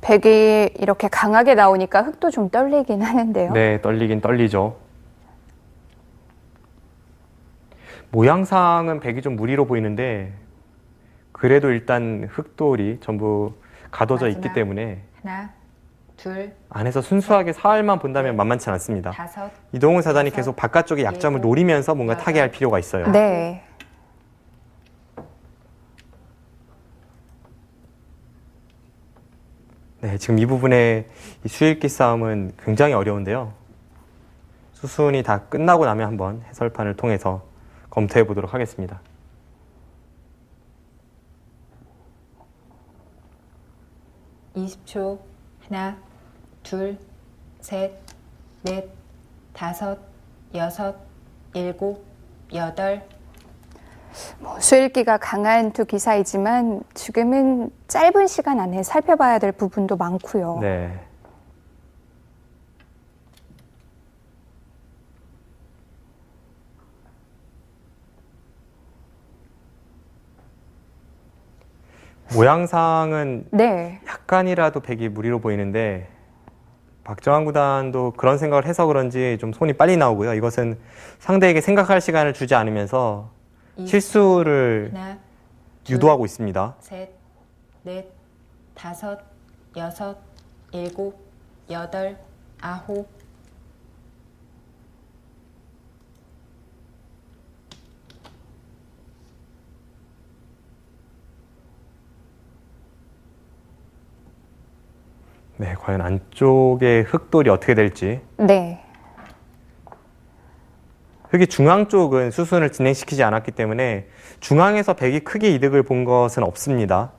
백이 이렇게 강하게 나오니까 흑도 좀 떨리긴 하는데요. 네, 떨리긴 떨리죠. 모양상은 백이 좀 무리로 보이는데 그래도 일단 흑돌이 전부 가둬져 있기 마지막. 때문에 하나, 둘, 안에서 순수하게 사활만 본다면 만만치 않습니다. 다섯. 이동훈 사단이 여섯, 계속 바깥쪽의 약점을 일곱, 노리면서 뭔가 여덟. 타개할 필요가 있어요. 네. 네, 지금 이 부분의 이 수읽기 싸움은 굉장히 어려운데요. 수순이 다 끝나고 나면 한번 해설판을 통해서 검토해 보도록 하겠습니다. (20초) 하나, 둘, 셋, 넷, 다섯, 여섯, 일곱, 여덟. 수읽기가 강한 두 기사이지만 지금은 짧은 시간 안에 살펴봐야 될 부분도 많고요. 네. 모양상은 네. 약간이라도 백이 무리로 보이는데 박정환 구단도 그런 생각을 해서 그런지 좀 손이 빨리 나오고요. 이것은 상대에게 생각할 시간을 주지 않으면서 실수를 하나, 둘, 유도하고 있습니다. 셋, 넷, 다섯, 여섯, 일곱, 여덟, 아홉. 네, 과연 안쪽의 흑돌이 어떻게 될지. 네. 흑이 중앙 쪽은 수순을 진행시키지 않았기 때문에 중앙에서 백이 크게 이득을 본 것은 없습니다.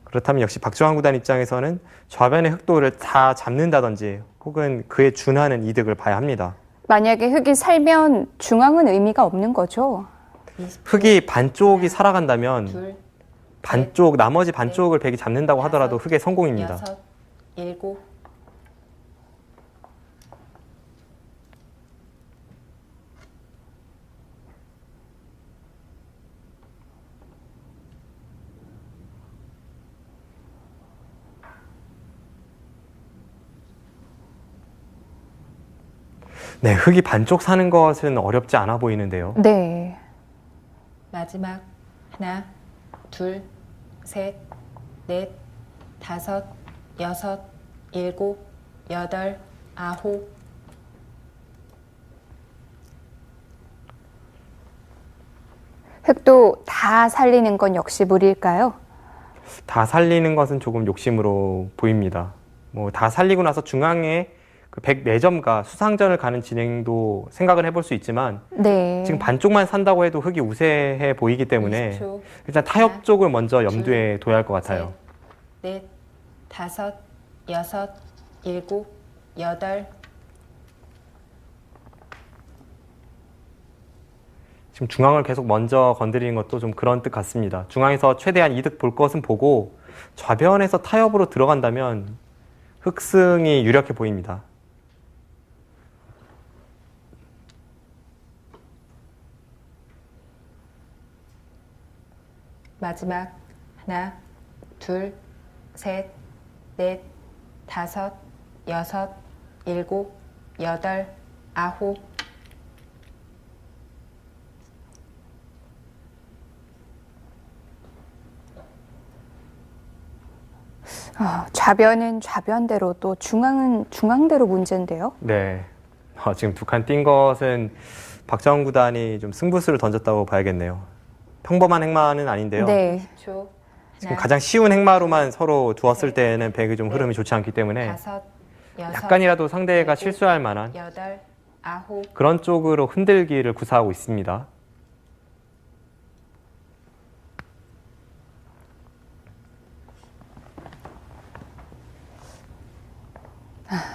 그렇다면 역시 박정환 구단 입장에서는 좌변의 흑돌을 다 잡는다든지 혹은 그에 준하는 이득을 봐야 합니다. 만약에 흑이 살면 중앙은 의미가 없는 거죠. 20초, 흑이 반쪽이 살아간다면 둘, 반쪽, 나머지 반쪽을 백이 잡는다고 하더라도 다섯, 흑의 성공입니다. 여섯, 일곱. 네, 흑이 반쪽 사는 것은 어렵지 않아 보이는데요. 네. 마지막 하나, 둘, 셋, 넷, 다섯, 여섯, 일곱, 여덟, 아홉. 흑도 다 살리는 건 역시 무리일까요? 다 살리는 것은 조금 욕심으로 보입니다. 뭐 다 살리고 나서 중앙에 그 104점과 수상전을 가는 진행도 생각을 해볼 수 있지만 네. 지금 반쪽만 산다고 해도 흑이 우세해 보이기 때문에 20초. 일단 타협 하나, 쪽을 먼저 염두에 둬야 할 것 같아요. 셋, 넷, 다섯, 여섯, 일곱, 여덟. 지금 중앙을 계속 먼저 건드리는 것도 좀 그런 뜻 같습니다. 중앙에서 최대한 이득 볼 것은 보고 좌변에서 타협으로 들어간다면 흑승이 유력해 보입니다. 마지막 하나, 둘, 셋, 넷, 다섯, 여섯, 일곱, 여덟, 아홉. 좌변은 좌변대로 또 중앙은 중앙대로 문제인데요. 네. 지금 두 칸 띈 것은 박정훈 구단이 좀 승부수를 던졌다고 봐야겠네요. 평범한 행마는 아닌데요. 네. 10초. 지금 가장 쉬운 행마로만 서로 두었을 때는 백이 좀 흐름이 좋지 않기 때문에 다섯, 여섯, 약간이라도 상대가 일곱, 실수할 만한 여덟, 아홉. 그런 쪽으로 흔들기를 구사하고 있습니다.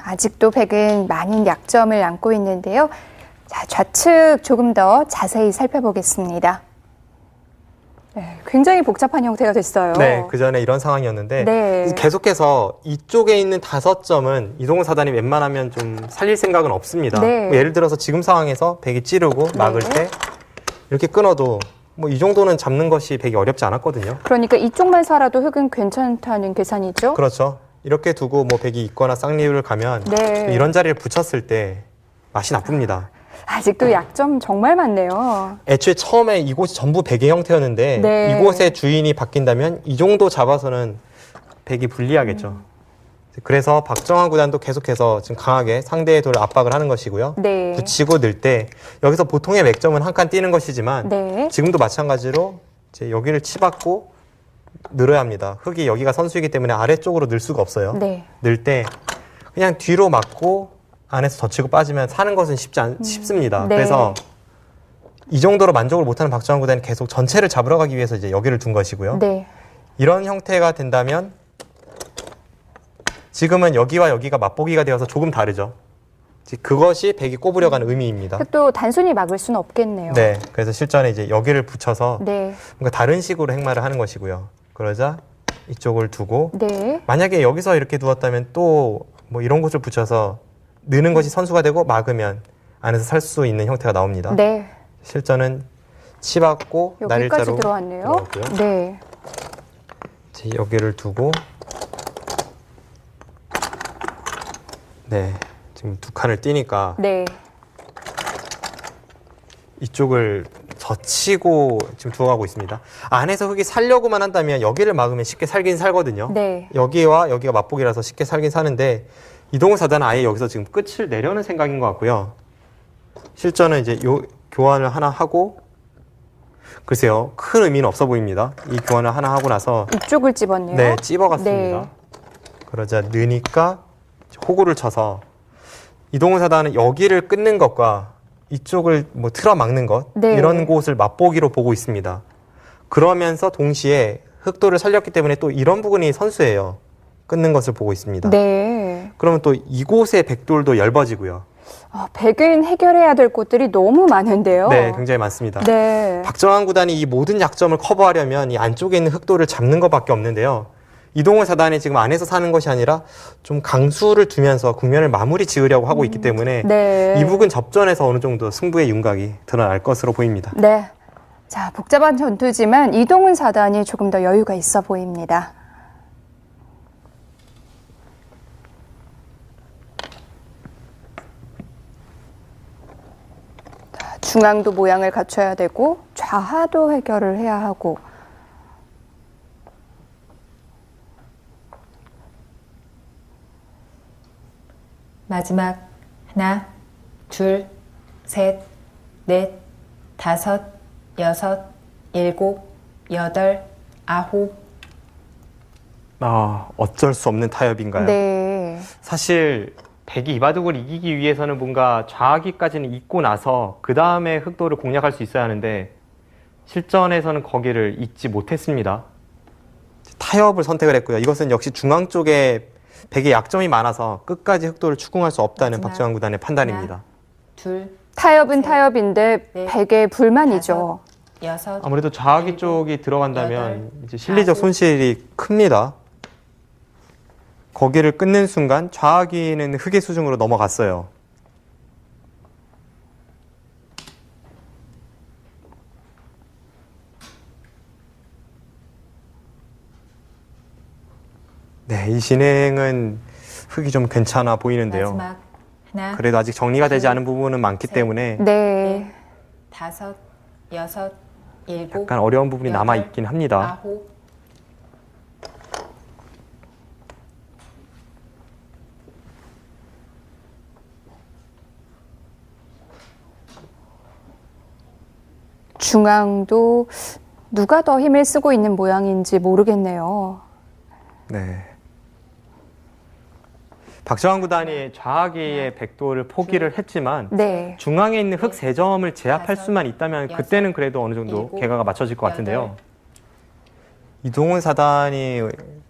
아직도 백은 많은 약점을 안고 있는데요. 자, 좌측 조금 더 자세히 살펴보겠습니다. 네, 굉장히 복잡한 형태가 됐어요. 네, 그 전에 이런 상황이었는데 네. 계속해서 이쪽에 있는 5점은 이동훈 사단이 웬만하면 좀 살릴 생각은 없습니다. 네. 뭐 예를 들어서 지금 상황에서 백이 찌르고 막을 네. 때 이렇게 끊어도 뭐 이 정도는 잡는 것이 백이 어렵지 않았거든요. 그러니까 이쪽만 살아도 흑은 괜찮다는 계산이죠? 그렇죠. 이렇게 두고 뭐 백이 있거나 쌍리를 가면 네. 이런 자리를 붙였을 때 맛이 나쁩니다. 아직도 약점 정말 많네요. 애초에 처음에 이곳이 전부 백의 형태였는데 네. 이곳의 주인이 바뀐다면 이 정도 잡아서는 백이 불리하겠죠. 그래서 박정환 구단도 계속해서 지금 강하게 상대의 돌을 압박을 하는 것이고요. 네. 붙이고 늘 때 여기서 보통의 맥점은 한 칸 뛰는 것이지만 네. 지금도 마찬가지로 이제 여기를 치받고 늘어야 합니다. 흑이 여기가 선수이기 때문에 아래쪽으로 늘 수가 없어요. 네. 늘 때 그냥 뒤로 맞고 안에서 젖히고 빠지면 사는 것은 쉽습니다. 네. 그래서 이 정도로 만족을 못하는 박정환 구단이 계속 전체를 잡으러 가기 위해서 이제 여기를 둔 것이고요. 네. 이런 형태가 된다면 지금은 여기와 여기가 맛보기가 되어서 조금 다르죠. 그것이 백이 꼽으려가는 의미입니다. 흑도 단순히 막을 수는 없겠네요. 네, 그래서 실전에 이제 여기를 붙여서 네. 뭔가 다른 식으로 행마를 하는 것이고요. 그러자 이쪽을 두고 네. 만약에 여기서 이렇게 두었다면 또 뭐 이런 곳을 붙여서 느는 것이 선수가 되고 막으면 안에서 살 수 있는 형태가 나옵니다. 네. 실전은 치받고 여기까지 날일자로 들어왔네요. 들어갔고요. 네. 이제 여기를 두고 네, 지금 두 칸을 띄니까 네. 이쪽을 젖히고 지금 두어가고 있습니다. 안에서 흑이 살려고만 한다면 여기를 막으면 쉽게 살긴 살거든요. 네. 여기와 여기가 맛보기라서 쉽게 살긴 사는데 이동훈 사단은 아예 여기서 지금 끝을 내려는 생각인 것 같고요. 실전은 이제 요 교환을 하나 하고 글쎄요, 큰 의미는 없어 보입니다. 이 교환을 하나 하고 나서 이쪽을 집었네요. 네, 찝어갔습니다. 네. 그러자 느니까 호구를 쳐서 이동훈 사단은 여기를 끊는 것과 이쪽을 뭐 틀어 막는 것 네. 이런 곳을 맛보기로 보고 있습니다. 그러면서 동시에 흑도를 살렸기 때문에 또 이런 부분이 선수예요. 끊는 것을 보고 있습니다. 네. 그러면 또 이곳의 백돌도 얇아지고요. 백은 해결해야 될 곳들이 너무 많은데요. 네, 굉장히 많습니다. 네. 박정환 구단이 이 모든 약점을 커버하려면 이 안쪽에 있는 흑도를 잡는 것밖에 없는데요. 이동훈 사단이 지금 안에서 사는 것이 아니라 좀 강수를 두면서 국면을 마무리 지으려고 하고 있기 때문에 네. 이 부분 접전에서 어느 정도 승부의 윤곽이 드러날 것으로 보입니다. 네. 자, 복잡한 전투지만 이동훈 사단이 조금 더 여유가 있어 보입니다. 중앙도 모양을 갖춰야 되고 좌하도 해결을 해야 하고. 마지막 하나, 둘, 셋, 넷, 다섯, 여섯, 일곱, 여덟, 아홉. 어쩔 수 없는 타협인가요? 네. 사실 백이 이바둑을 이기기 위해서는 뭔가 좌하기까지는 잊고 나서 그 다음에 흑도를 공략할 수 있어야 하는데 실전에서는 거기를 잊지 못했습니다. 타협을 선택을 했고요. 이것은 역시 중앙 쪽에 백의 약점이 많아서 끝까지 흑도를 추궁할 수 없다는 마지막 박정환 구단의 판단입니다. 하나, 둘, 타협은 셋, 타협인데 넷, 백의 불만이죠. 여섯. 아무래도 좌하기 일곱, 쪽이 들어간다면 여덟, 이제 실리적 아홉. 손실이 큽니다. 거기를 끊는 순간 좌하기는 흑의 수중으로 넘어갔어요. 네, 이 진행은 흑이 좀 괜찮아 보이는데요. 마지막 하나, 그래도 아직 정리가 되지 둘, 않은 부분은 많기 셋. 때문에 네. 다섯, 여섯, 일곱, 약간 어려운 부분이 여덟, 남아 있긴 합니다. 아홉. 중앙도 누가 더 힘을 쓰고 있는 모양인지 모르겠네요. 네. 박정환 구단이 좌하기의 백도를 포기를 했지만 네. 중앙에 있는 흑 세 점을 제압할 다섯, 수만 있다면 여섯, 그때는 그래도 어느 정도 일곱, 개가가 맞춰질 것 같은데요. 여덟. 이동훈 사단이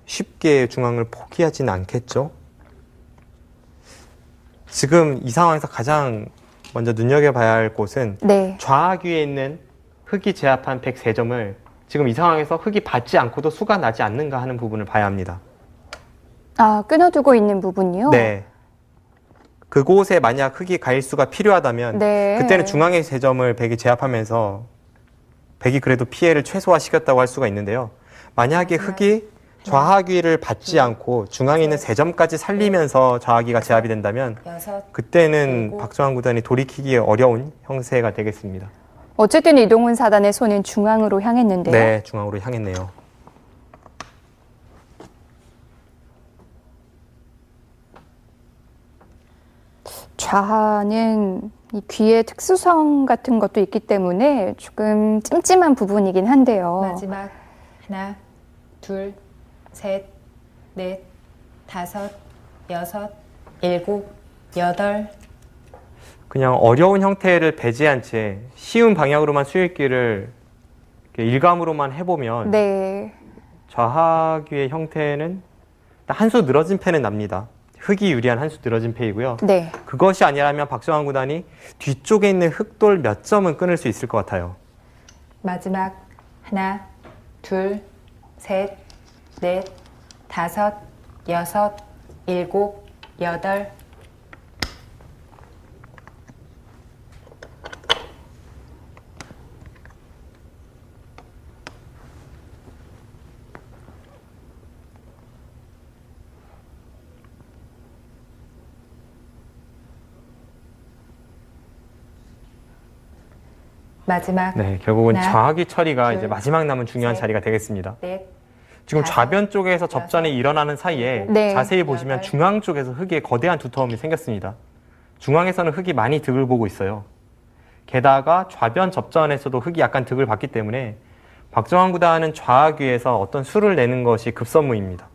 쉽게 중앙을 포기하지는 않겠죠. 지금 이 상황에서 가장 먼저 눈여겨봐야 할 곳은 네. 좌하귀에 있는 흑이 제압한 103점을 지금 이 상황에서 흑이 받지 않고도 수가 나지 않는가 하는 부분을 봐야 합니다. 아, 끊어두고 있는 부분이요? 네. 그곳에 만약 흑이 갈 수가 필요하다면 네. 그때는 중앙의 3점을 백이 제압하면서 백이 그래도 피해를 최소화시켰다고 할 수가 있는데요. 만약에 흑이 좌하귀를 받지 않고 중앙에 있는 3점까지 살리면서 좌하귀가 제압이 된다면 여섯, 그때는 일곱, 박정환 구단이 돌이키기 어려운 형세가 되겠습니다. 어쨌든 이동훈 사단의 손은 중앙으로 향했는데요. 네, 중앙으로 향했네요. 좌하는 이 귀의 특수성 같은 것도 있기 때문에 조금 찜찜한 부분이긴 한데요. 마지막 하나, 둘, 셋, 넷, 다섯, 여섯, 일곱, 여덟. 그냥 어려운 형태를 배제한 채 쉬운 방향으로만 수익기를 일감으로만 해보면 네. 좌하귀의 형태는 한 수 늘어진 패는 납니다. 흑이 유리한 한 수 늘어진 패이고요. 네. 그것이 아니라면 박정환 구단이 뒤쪽에 있는 흑돌 몇 점은 끊을 수 있을 것 같아요. 마지막 하나, 둘, 셋, 넷, 다섯, 여섯, 일곱, 여덟. 마지막 네, 결국은 하나, 좌하귀 처리가 둘, 이제 마지막 남은 중요한 셋, 자리가 되겠습니다. 넷, 지금 다섯, 좌변 쪽에서 접전이 여섯, 일어나는 사이에 네. 자세히 보시면 여덟. 중앙 쪽에서 흑의 거대한 두터움이 생겼습니다. 중앙에서는 흑이 많이 득을 보고 있어요. 게다가 좌변 접전에서도 흑이 약간 득을 봤기 때문에 박정환 구단은 좌하귀에서 어떤 수를 내는 것이 급선무입니다.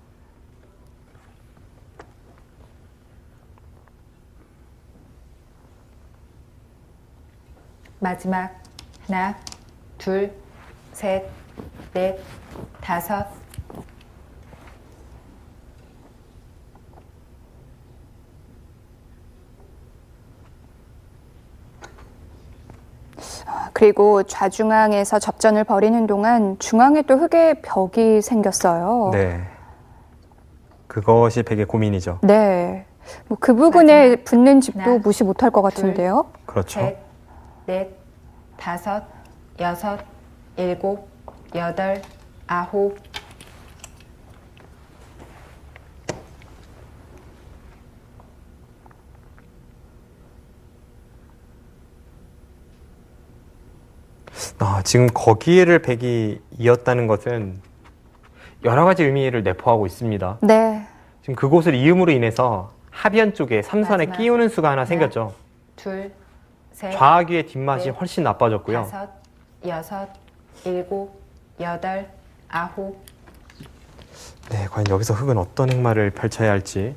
마지막 하나, 둘, 셋, 넷, 다섯. 그리고 좌중앙에서 접전을 벌이는 동안 중앙에 또 흑의 벽이 생겼어요. 네, 그것이 백의 고민이죠. 네. 뭐 그 부분에 마지막. 붙는 집도 하나, 무시 못할 것 같은데요. 그렇죠. 셋, 넷, 다섯, 여섯, 일곱, 여덟, 아홉. 지금 거기를 백이 이었다는 것은 여러 가지 의미를 내포하고 있습니다. 네. 지금 그곳을 이음으로 인해서 하변 쪽에 삼선에 마지막. 끼우는 수가 하나 생겼죠. 둘, 셋, 좌하귀의 뒷맛이 넷, 훨씬 나빠졌고요. 다섯, 여섯, 일곱, 여덟, 아홉. 네, 과연 여기서 흑은 어떤 행마를 펼쳐야 할지.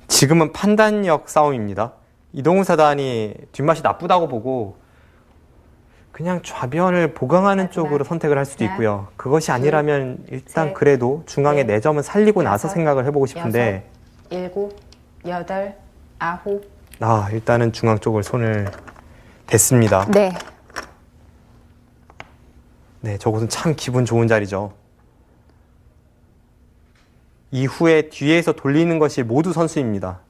지금은 판단력 싸움입니다. 이동훈 사단이 뒷맛이 나쁘다고 보고 그냥 좌변을 보강하는 마지막. 쪽으로 선택을 할 수도 하나, 있고요. 그것이 아니라면 일단 셋, 그래도 중앙의 넷, 4점은 살리고 나서 다섯, 생각을 해보고 싶은데 일곱, 여덟, 아홉. 일단은 중앙 쪽을 손을 댔습니다. 네. 네, 저곳은 참 기분 좋은 자리죠. 이후에 뒤에서 돌리는 것이 모두 선수입니다.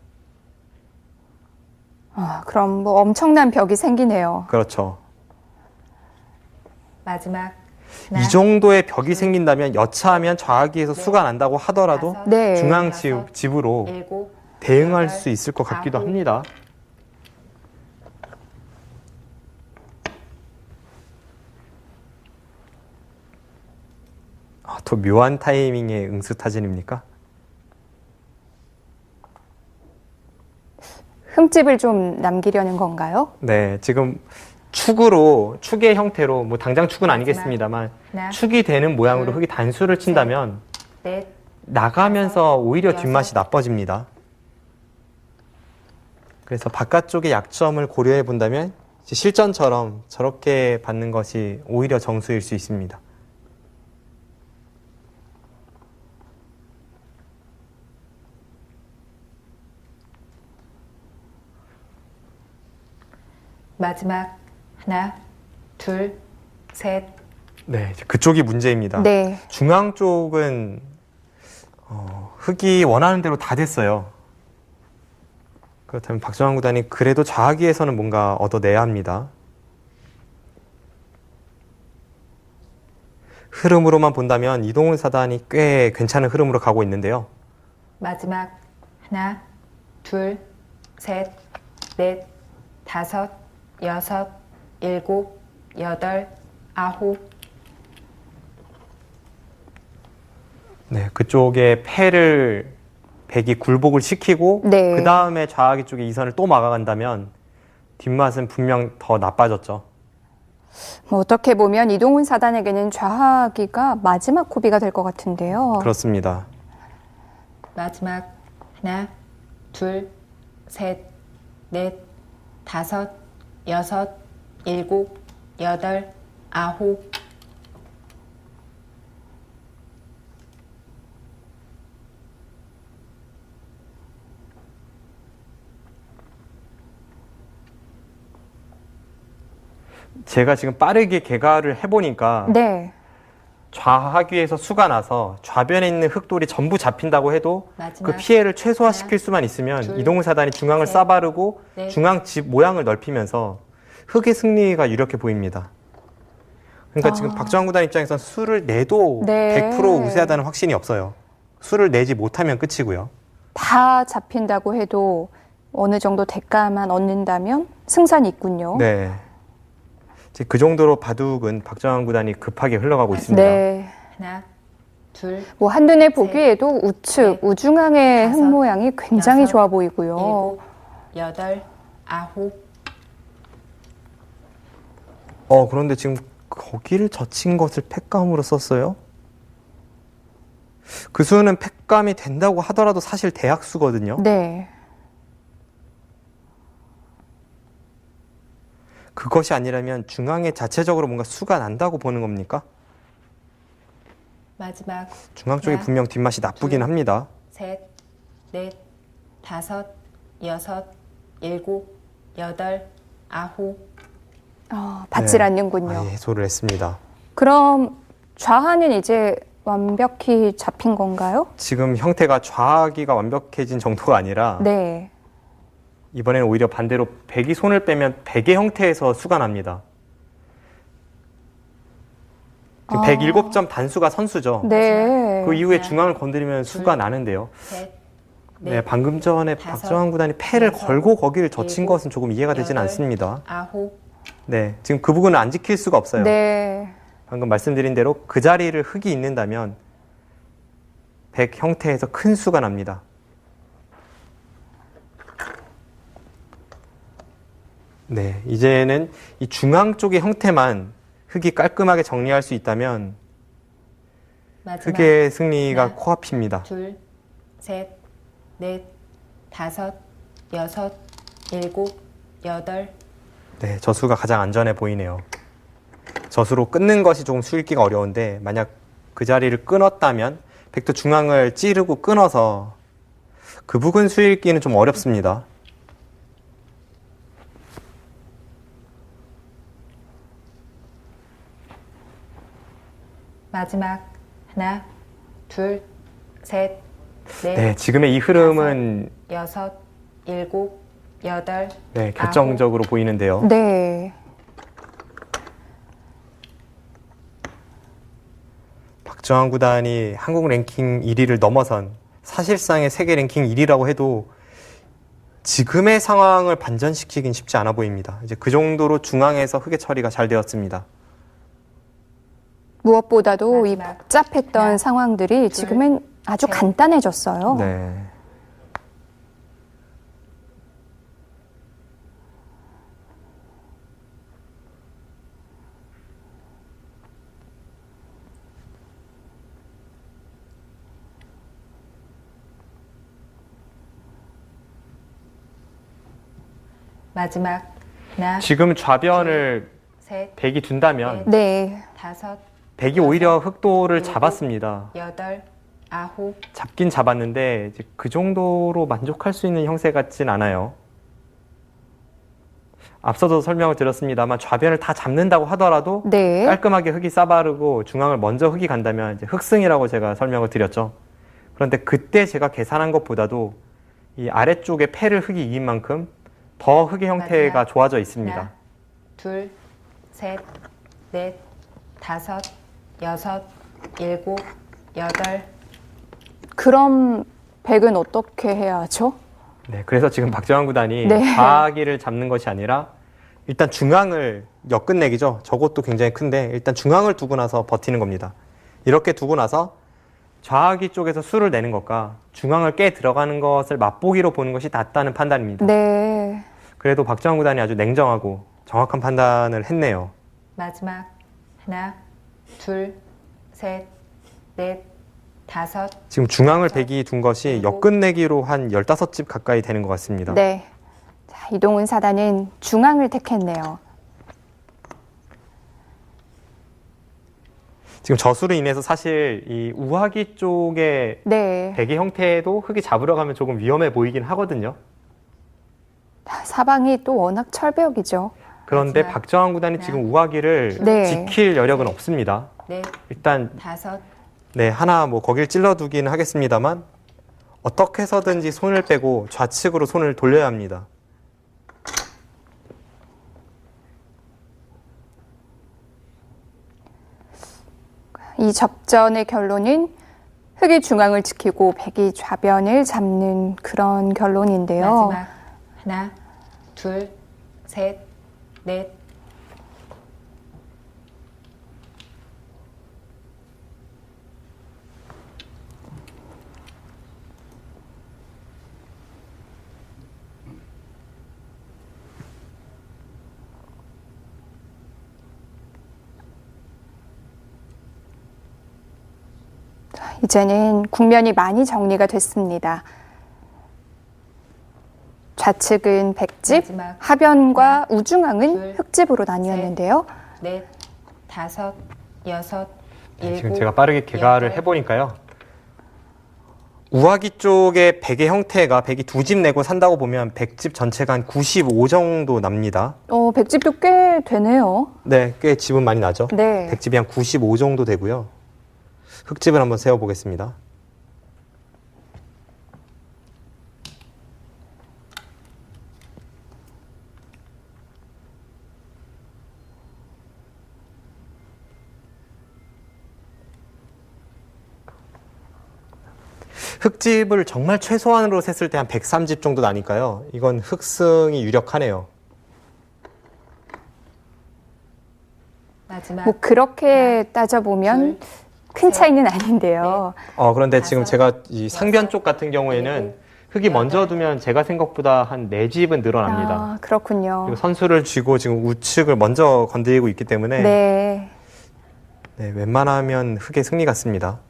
그럼 뭐 엄청난 벽이 생기네요. 그렇죠. 마지막. 이 정도의 벽이 생긴다면 여차하면 좌하기에서 수가 난다고 하더라도 다섯, 네. 중앙 여섯, 집으로 일곱, 대응할 여덟, 수 있을 것 같기도 아홉. 합니다. 또 묘한 타이밍의 응수타진입니까? 흠집을 좀 남기려는 건가요? 네, 지금 축의 형태로 뭐 당장 축은 아니겠습니다만 하나, 축이 되는 모양으로 둘, 흙이 단수를 친다면 넷, 나가면서 오히려 여섯. 뒷맛이 나빠집니다. 그래서 바깥쪽의 약점을 고려해 본다면 실전처럼 저렇게 받는 것이 오히려 정수일 수 있습니다. 마지막. 하나, 둘, 셋. 네, 이제 그쪽이 문제입니다. 네. 중앙 쪽은 흙이 원하는 대로 다 됐어요. 그렇다면 박정환 구단이 그래도 좌하기에서는 뭔가 얻어내야 합니다. 흐름으로만 본다면 이동훈 사단이 꽤 괜찮은 흐름으로 가고 있는데요. 마지막. 하나, 둘, 셋, 넷, 다섯, 여섯, 일곱, 여덟, 아홉. 네, 그쪽에 패를 백이 굴복을 시키고 네. 그 다음에 좌하기 쪽에 이선을 또 막아간다면 뒷맛은 분명 더 나빠졌죠. 뭐 어떻게 보면 이동훈 사단에게는 좌하기가 마지막 고비가 될 것 같은데요. 그렇습니다. 마지막. 하나, 둘, 셋, 넷, 다섯, 여섯, 일곱, 여덟, 아홉. 제가 지금 빠르게 개가를 해보니까 네. 좌하귀에서 수가 나서 좌변에 있는 흙돌이 전부 잡힌다고 해도 마지막. 그 피해를 최소화시킬 하나, 수만 있으면 둘, 이동훈 사단이 중앙을 셋, 싸바르고 넷. 중앙 집 모양을 넓히면서 흙의 승리가 유력해 보입니다. 그러니까 지금 박정환 구단 입장에서는 수를 내도 네. 100% 우세하다는 확신이 없어요. 수를 내지 못하면 끝이고요. 다 잡힌다고 해도 어느 정도 대가만 얻는다면 승산이 있군요. 네. 이제 그 정도로 바둑은 박정환 구단이 급하게 흘러가고 있습니다. 네. 하나, 둘, 뭐 한눈에 보기에도 우측, 넷, 우중앙의 흙 다섯, 모양이 굉장히 여섯, 좋아 보이고요. 일곱, 여덟, 아홉. 그런데 지금 거기를 젖힌 것을 팩감으로 썼어요? 그 수는 팩감이 된다고 하더라도 사실 대약수거든요. 네. 그것이 아니라면 중앙에 자체적으로 뭔가 수가 난다고 보는 겁니까? 마지막. 중앙 쪽이 하나, 분명 뒷맛이 나쁘긴 둘, 합니다. 셋, 넷, 다섯, 여섯, 일곱, 여덟, 아홉. 받질 네. 않는군요. 예소를 했습니다. 그럼 좌하는 이제 완벽히 잡힌 건가요? 지금 형태가 좌하기가 완벽해진 정도가 아니라 네. 이번에는 오히려 반대로 백이 손을 빼면 백의 형태에서 수가 납니다. 지금 107점 단수가 선수죠. 네. 그 이후에 중앙을 건드리면 수가 나는데요. 네, 방금 전에 박정환 구단이 패를 걸고 거기를 젖힌 것은 조금 이해가 되지는 않습니다. 네, 지금 그 부분은 안 지킬 수가 없어요. 네. 방금 말씀드린 대로 그 자리를 흙이 있는다면 100 형태에서 큰 수가 납니다. 네, 이제는 이 중앙 쪽의 형태만 흙이 깔끔하게 정리할 수 있다면 흙의 승리가 하나, 코앞입니다. 둘, 셋, 넷, 다섯, 여섯, 일곱, 여덟. 네, 저수가 가장 안전해 보이네요. 저수로 끊는 것이 조금 수읽기가 어려운데 만약 그 자리를 끊었다면 백도 중앙을 찌르고 끊어서 그 부분 수읽기는 좀 어렵습니다. 마지막 하나, 둘, 셋, 넷, 네, 지금의 이 흐름은 여섯, 일곱, 여덟. 네, 결정적으로 보이는데요. 네. 박정환 구단이 한국 랭킹 1위를 넘어선 사실상의 세계 랭킹 1위라고 해도 지금의 상황을 반전시키긴 쉽지 않아 보입니다. 이제 그 정도로 중앙에서 흙의 처리가 잘 되었습니다. 무엇보다도 이 마지막. 복잡했던 하나, 상황들이 지금은 아주 셋. 간단해졌어요. 네. 마지막 하나, 지금 좌변을 셋, 백이 둔다면 네. 다섯, 백이 오히려 흑도를 일곱, 잡았습니다. 여덟, 아홉. 잡긴 잡았는데 이제 그 정도로 만족할 수 있는 형세 같진 않아요. 앞서도 설명을 드렸습니다만 좌변을 다 잡는다고 하더라도 네. 깔끔하게 흙이 싸바르고 중앙을 먼저 흙이 간다면 이제 흑승이라고 제가 설명을 드렸죠. 그런데 그때 제가 계산한 것보다도 이 아래쪽에 패를 흙이 이긴 만큼 더 흙의 형태가 마지막. 좋아져 있습니다. 하나, 둘, 셋, 넷, 다섯, 여섯, 일곱, 여덟. 그럼 백은 어떻게 해야 하죠? 네, 그래서 지금 박정환 구단이 네. 좌기를 잡는 것이 아니라 일단 중앙을 역끝내기죠. 저것도 굉장히 큰데 일단 중앙을 두고 나서 버티는 겁니다. 이렇게 두고 나서 좌기 쪽에서 수를 내는 것과 중앙을 깨 들어가는 것을 맛보기로 보는 것이 낫다는 판단입니다. 네. 그래도 박정환 구단이 아주 냉정하고 정확한 판단을 했네요. 마지막 하나, 둘, 셋, 넷, 다섯. 지금 중앙을 백이 둔 것이 역끝내기로 한 15집 가까이 되는 것 같습니다. 네. 자, 이동훈 사단은 중앙을 택했네요. 지금 저수로 인해서 사실 이 우하기 쪽에 네. 백의 형태도 흙이 잡으러 가면 조금 위험해 보이긴 하거든요. 사방이 또 워낙 철벽이죠. 그런데 마지막. 박정환 구단이 하나, 지금 우하기를 네. 지킬 여력은 없습니다. 넷, 일단 다섯. 네, 하나 뭐 거길 찔러두기는 하겠습니다만 어떻게 해서든지 손을 빼고 좌측으로 손을 돌려야 합니다. 이 접전의 결론은 흙이 중앙을 지키고 백이 좌변을 잡는 그런 결론인데요. 마지막 하나, 둘, 셋, 넷. 이제는 국면이 많이 정리가 됐습니다. 좌측은 백집, 마지막. 하변과 우중앙은 둘, 흙집으로 나뉘었는데요. 넷, 다섯, 여섯, 네, 일곱. 지금 제가 빠르게 개가를 여덟. 해보니까요. 우하기 쪽에 백의 형태가 백이 두 집 내고 산다고 보면 백집 전체가 한 95 정도 납니다. 백집도 꽤 되네요. 네, 꽤 집은 많이 나죠. 네. 백집이 한 95 정도 되고요. 흙집을 한번 세워보겠습니다. 흙집을 정말 최소한으로 셌을 때 한 103집 정도 나니까요. 이건 흑승이 유력하네요. 마지막 뭐 그렇게 따져보면 큰 차이는 아닌데요. 그런데 지금 제가 이 상변 쪽 같은 경우에는 흙이 먼저 두면 제가 생각보다 한 4집은 늘어납니다. 아, 그렇군요. 그리고 선수를 쥐고 지금 우측을 먼저 건드리고 있기 때문에 네. 네, 웬만하면 흙의 승리 같습니다.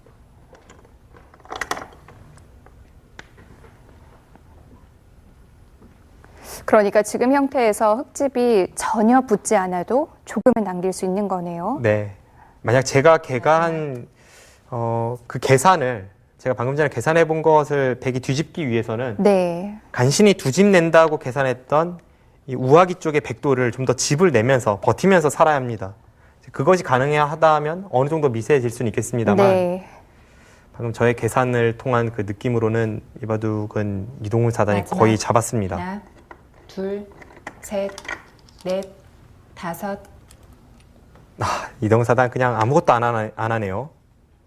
그러니까 지금 형태에서 흙집이 전혀 붙지 않아도 조금은 남길 수 있는 거네요. 네. 만약 제가 계산, 그 계산을, 제가 방금 전에 계산해 본 것을 백이 뒤집기 위해서는 네. 간신히 2집 낸다고 계산했던 이 우하기 쪽의 백도를 좀 더 집을 내면서 버티면서 살아야 합니다. 그것이 가능하다 하면 어느 정도 미세해질 수는 있겠습니다만 네. 방금 저의 계산을 통한 그 느낌으로는 이 바둑은 이동훈 사단이 마지막. 거의 잡았습니다. 하나, 둘, 셋, 넷, 다섯. 이동훈 사단 그냥 아무것도 안 하네요.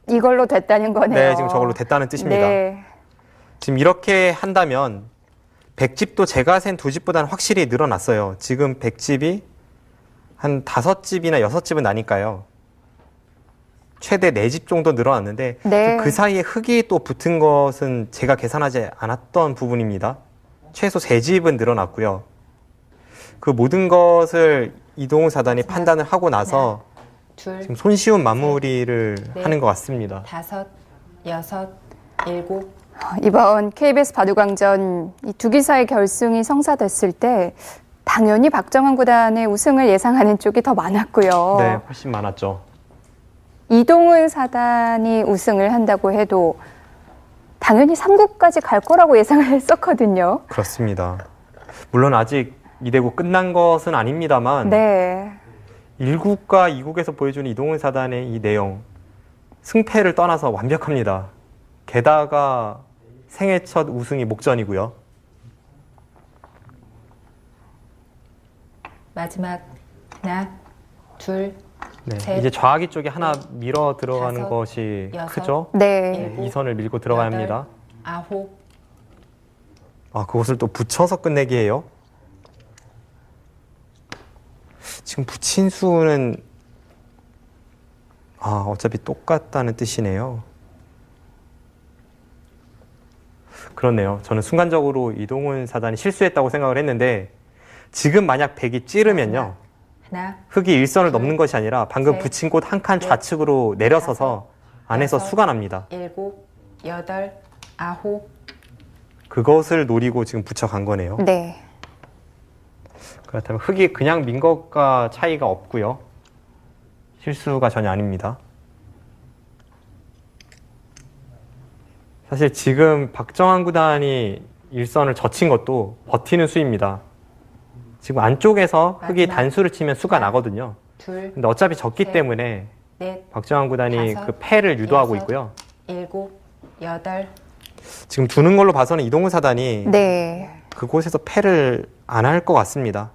이걸로 됐다는 거네요. 네, 지금 저걸로 됐다는 뜻입니다. 네. 지금 이렇게 한다면 100집도 제가 센 2집보다는 확실히 늘어났어요. 지금 100집이 한 5집이나 6집은 나니까요. 최대 4집 정도 늘어났는데 네. 그 사이에 흙이 또 붙은 것은 제가 계산하지 않았던 부분입니다. 최소 3집은 늘어났고요. 그 모든 것을 이동훈 사단이 판단을 하고 나서 둘, 지금 손쉬운 마무리를 넷, 하는 것 같습니다. 다섯, 여섯, 일곱. 이번 KBS 바둑왕전 이 두 기사의 결승이 성사됐을 때 당연히 박정환 구단의 우승을 예상하는 쪽이 더 많았고요. 네, 훨씬 많았죠. 이동훈 사단이 우승을 한다고 해도 당연히 3국까지 갈 거라고 예상을 했었거든요. 그렇습니다. 물론 아직 2대국 끝난 것은 아닙니다만 네. 1국과 2국에서 보여주는 이동훈 사단의 이 내용, 승패를 떠나서 완벽합니다. 게다가 생애 첫 우승이 목전이고요. 마지막 하나, 둘, 네, 셋, 이제 좌하기 쪽에 하나 밀어 들어가는 다섯, 것이 여섯, 크죠. 네. 네, 이 선을 밀고 들어가야 여덟, 합니다. 아홉. 그것을 또 붙여서 끝내기 해요. 지금 붙인 수는 어차피 똑같다는 뜻이네요. 그렇네요. 저는 순간적으로 이동훈 사단이 실수했다고 생각을 했는데 지금 만약 백이 찌르면요. 하나, 흙이 일선을 넘는 것이 아니라 방금 셋, 붙인 곳 한 칸 넷, 좌측으로 내려서서 안에서 여섯, 수가 납니다. 일곱, 여덟, 아홉. 그것을 노리고 지금 붙여간 거네요. 네. 그렇다면 흙이 그냥 민 것과 차이가 없고요. 실수가 전혀 아닙니다. 사실 지금 박정환 구단이 일선을 젖힌 것도 버티는 수입니다. 지금 안쪽에서 흙이 마지막. 단수를 치면 수가 나거든요. 둘, 근데 어차피 졌기 셋, 때문에 넷, 박정환 구단이 다섯, 그 패를 유도하고 여섯, 있고요. 일곱, 여덟. 지금 두는 걸로 봐서는 이동훈 사단이 네. 그곳에서 패를 안 할 것 같습니다.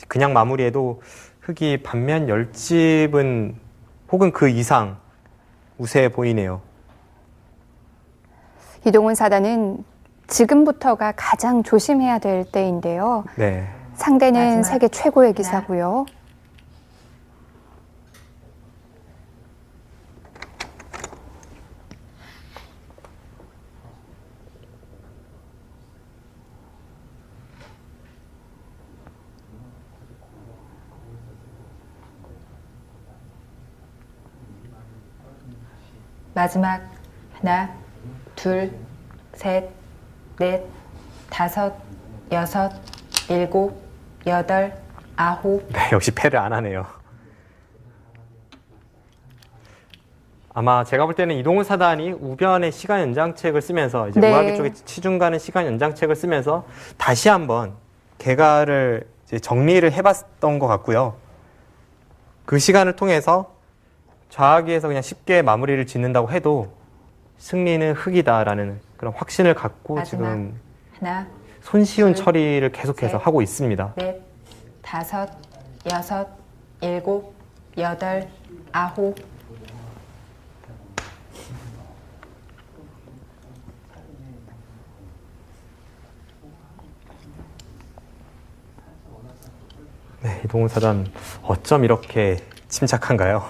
그냥 마무리해도 흙이 반면 10집은 혹은 그 이상 우세해 보이네요. 이동훈 사단은 지금부터가 가장 조심해야 될 때인데요. 네. 상대는 마지막. 세계 최고의 기사고요. 마지막 하나, 둘, 셋, 넷, 다섯, 여섯, 일곱, 여덟, 아홉. 네, 역시 패를 안 하네요. 아마 제가 볼 때는 이동훈 사단이 우변의 시간 연장책을 쓰면서 이제 네. 우하기 쪽에 치중 가는 시간 연장책을 쓰면서 다시 한번 개가를 이제 정리를 해봤던 것 같고요. 그 시간을 통해서 좌하기에서 그냥 쉽게 마무리를 짓는다고 해도 승리는 흙이다라는 그런 확신을 갖고 마지막. 지금 하나, 손쉬운 둘, 처리를 계속해서 셋. 하고 있습니다. 넷, 다섯, 여섯, 일곱, 여덟, 아홉. 네, 이동훈 사단 어쩜 이렇게 침착한가요?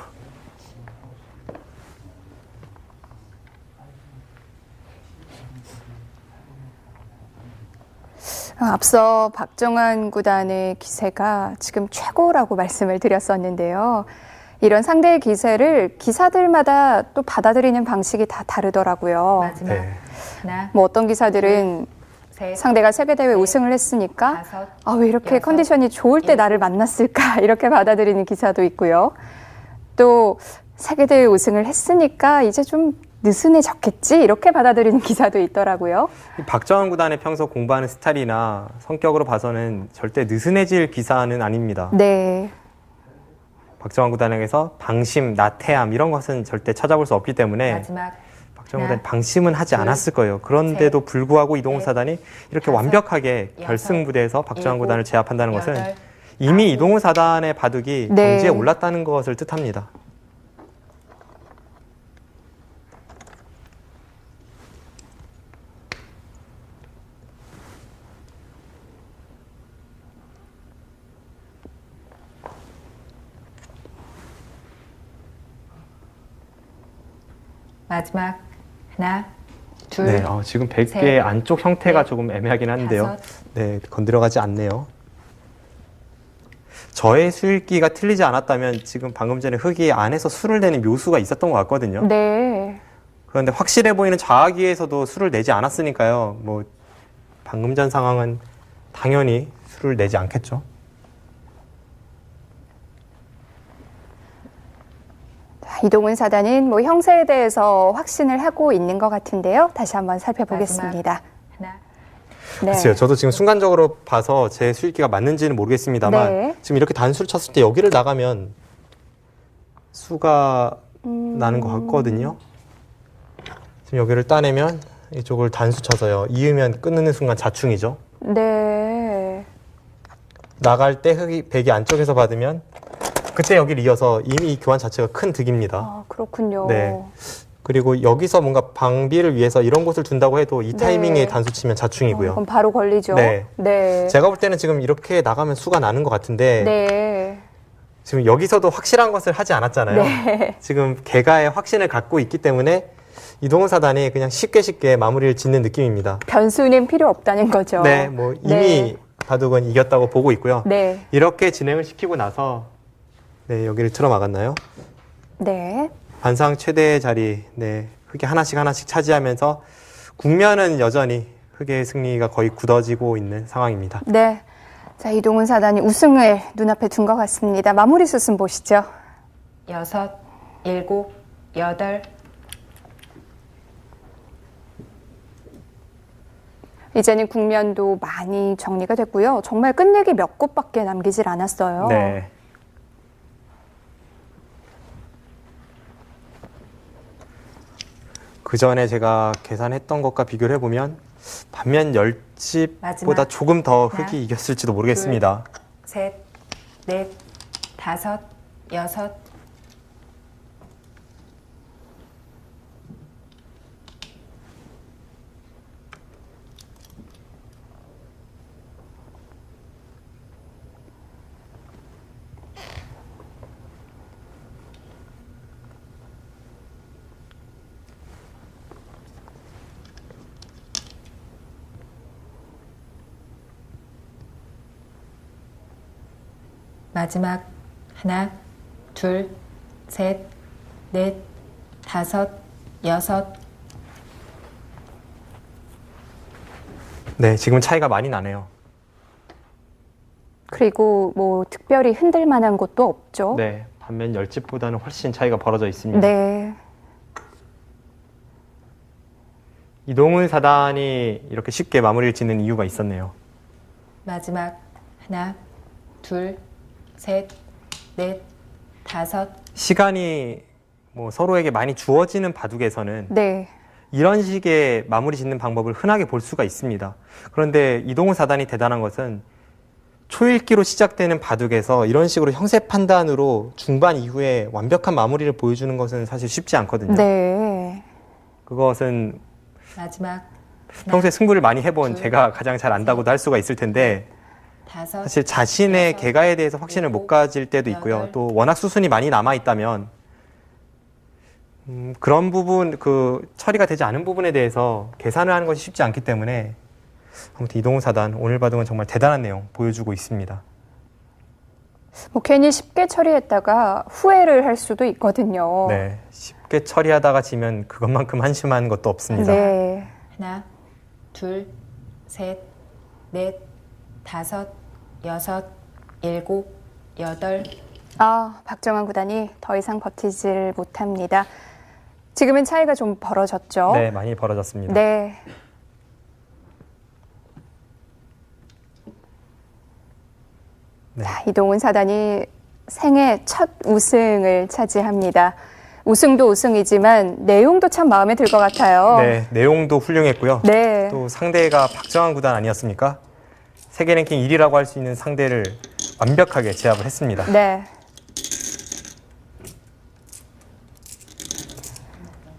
앞서 박정환 구단의 기세가 지금 최고라고 말씀을 드렸었는데요. 이런 상대의 기세를 기사들마다 또 받아들이는 방식이 다 다르더라고요. 마지막 네. 하나, 뭐 어떤 기사들은 셋, 상대가 세계대회 우승을 했으니까 다섯, 아, 왜 이렇게 여섯, 컨디션이 좋을 때 나를 만났을까 이렇게 받아들이는 기사도 있고요. 또 세계대회 우승을 했으니까 이제 좀 느슨해졌겠지 이렇게 받아들이는 기사도 있더라고요. 이 박정환 구단의 평소 공부하는 스타일이나 성격으로 봐서는 절대 느슨해질 기사는 아닙니다. 네. 박정환 구단에게서 방심, 나태함 이런 것은 절대 찾아볼 수 없기 때문에 마지막 박정환 구단이 방심은 하지 않았을 거예요. 그런데도 불구하고 이동훈 사단이 이렇게 다섯, 완벽하게 여섯, 결승 무대에서 박정환 일곱, 구단을 제압한다는 것은 여덟, 이미 아홉, 이동훈 사단의 바둑이 네. 경지에 올랐다는 것을 뜻합니다. 마지막 하나, 둘, 네, 지금 100개 셋, 안쪽 형태가 넷, 조금 애매하긴 한데요. 다섯. 네, 건드려가지 않네요. 저의 수읽기가 틀리지 않았다면 지금 방금 전에 흙이 안에서 수를 내는 묘수가 있었던 것 같거든요. 네. 그런데 확실해 보이는 자아기에서도 수를 내지 않았으니까요. 뭐 방금 전 상황은 당연히 수를 내지 않겠죠. 이동훈 사단은 뭐 형세에 대해서 확신을 하고 있는 것 같은데요. 다시 한번 살펴보겠습니다. 하나, 네. 글쎄요. 저도 지금 순간적으로 봐서 제 수읽기가 맞는지는 모르겠습니다만 네. 지금 이렇게 단수를 쳤을 때 여기를 나가면 수가 나는 것 같거든요. 지금 여기를 따내면 이쪽을 단수 쳐서요. 이으면 끊는 순간 자충이죠. 네. 나갈 때 흙이 백이 안쪽에서 받으면 그때 여기를 이어서 이미 이 교환 자체가 큰 득입니다. 아, 그렇군요. 네. 그리고 여기서 뭔가 방비를 위해서 이런 곳을 둔다고 해도 이 타이밍에 네. 단수 치면 자충이고요. 그럼 바로 걸리죠. 네. 네. 제가 볼 때는 지금 이렇게 나가면 수가 나는 것 같은데 네. 지금 여기서도 확실한 것을 하지 않았잖아요. 네. 지금 개가의 확신을 갖고 있기 때문에 이동훈 사단이 그냥 쉽게 마무리를 짓는 느낌입니다. 변수는 필요 없다는 거죠. 네, 뭐 이미 네. 바둑은 이겼다고 보고 있고요. 네. 이렇게 진행을 시키고 나서 네, 여기를 틀어 막았나요? 네. 반상 최대의 자리, 네, 흙이 하나씩 차지하면서 국면은 여전히 흙의 승리가 거의 굳어지고 있는 상황입니다. 네. 자, 이동훈 사단이 우승을 눈앞에 둔 것 같습니다. 마무리 수순 보시죠. 여섯, 일곱, 여덟. 이제는 국면도 많이 정리가 됐고요. 정말 끝내기 몇 곳밖에 남기질 않았어요. 네. 그 전에 제가 계산했던 것과 비교를 해보면 반면 10집보다 마지막. 조금 더 하나, 흙이 이겼을지도 모르겠습니다. 셋, 넷, 다섯, 여섯. 마지막 하나, 둘, 셋, 넷, 다섯, 여섯. 네, 지금 차이가 많이 나네요. 그리고 뭐 특별히 흔들 만한 곳도 없죠. 네, 반면 10집보다는 훨씬 차이가 벌어져 있습니다. 네. 이동훈 사단이 이렇게 쉽게 마무리를 짓는 이유가 있었네요. 마지막 하나, 둘, 셋, 넷, 다섯. 시간이 뭐 서로에게 많이 주어지는 바둑에서는 네. 이런 식의 마무리 짓는 방법을 흔하게 볼 수가 있습니다. 그런데 이동훈 사단이 대단한 것은 초읽기로 시작되는 바둑에서 이런 식으로 형세 판단으로 중반 이후에 완벽한 마무리를 보여주는 것은 사실 쉽지 않거든요. 네. 그것은 마지막 평소에 승부를 많이 해본 둘, 제가 가장 잘 안다고도 할 수가 있을 텐데 사실 자신의 개가에 대해서 확신을 못 가질 때도 있고요. 또 워낙 수순이 많이 남아 있다면 그런 부분, 처리가 되지 않은 부분에 대해서 계산을 하는 것이 쉽지 않기 때문에 아무튼 이동훈 사단 오늘 바둑은 정말 대단한 내용 보여주고 있습니다. 뭐 괜히 쉽게 처리했다가 후회를 할 수도 있거든요. 네, 쉽게 처리하다가 지면 그것만큼 한심한 것도 없습니다. 네. 하나, 둘, 셋, 넷, 다섯, 여섯, 일곱, 여덟. 박정환 구단이 더 이상 버티질 못합니다. 지금은 차이가 좀 벌어졌죠? 네, 많이 벌어졌습니다. 네. 네. 자, 이동훈 사단이 생애 첫 우승을 차지합니다. 우승도 우승이지만 내용도 참 마음에 들 것 같아요. 네, 내용도 훌륭했고요. 네. 또 상대가 박정환 구단 아니었습니까? 세계 랭킹 1위라고 할 수 있는 상대를 완벽하게 제압을 했습니다. 네.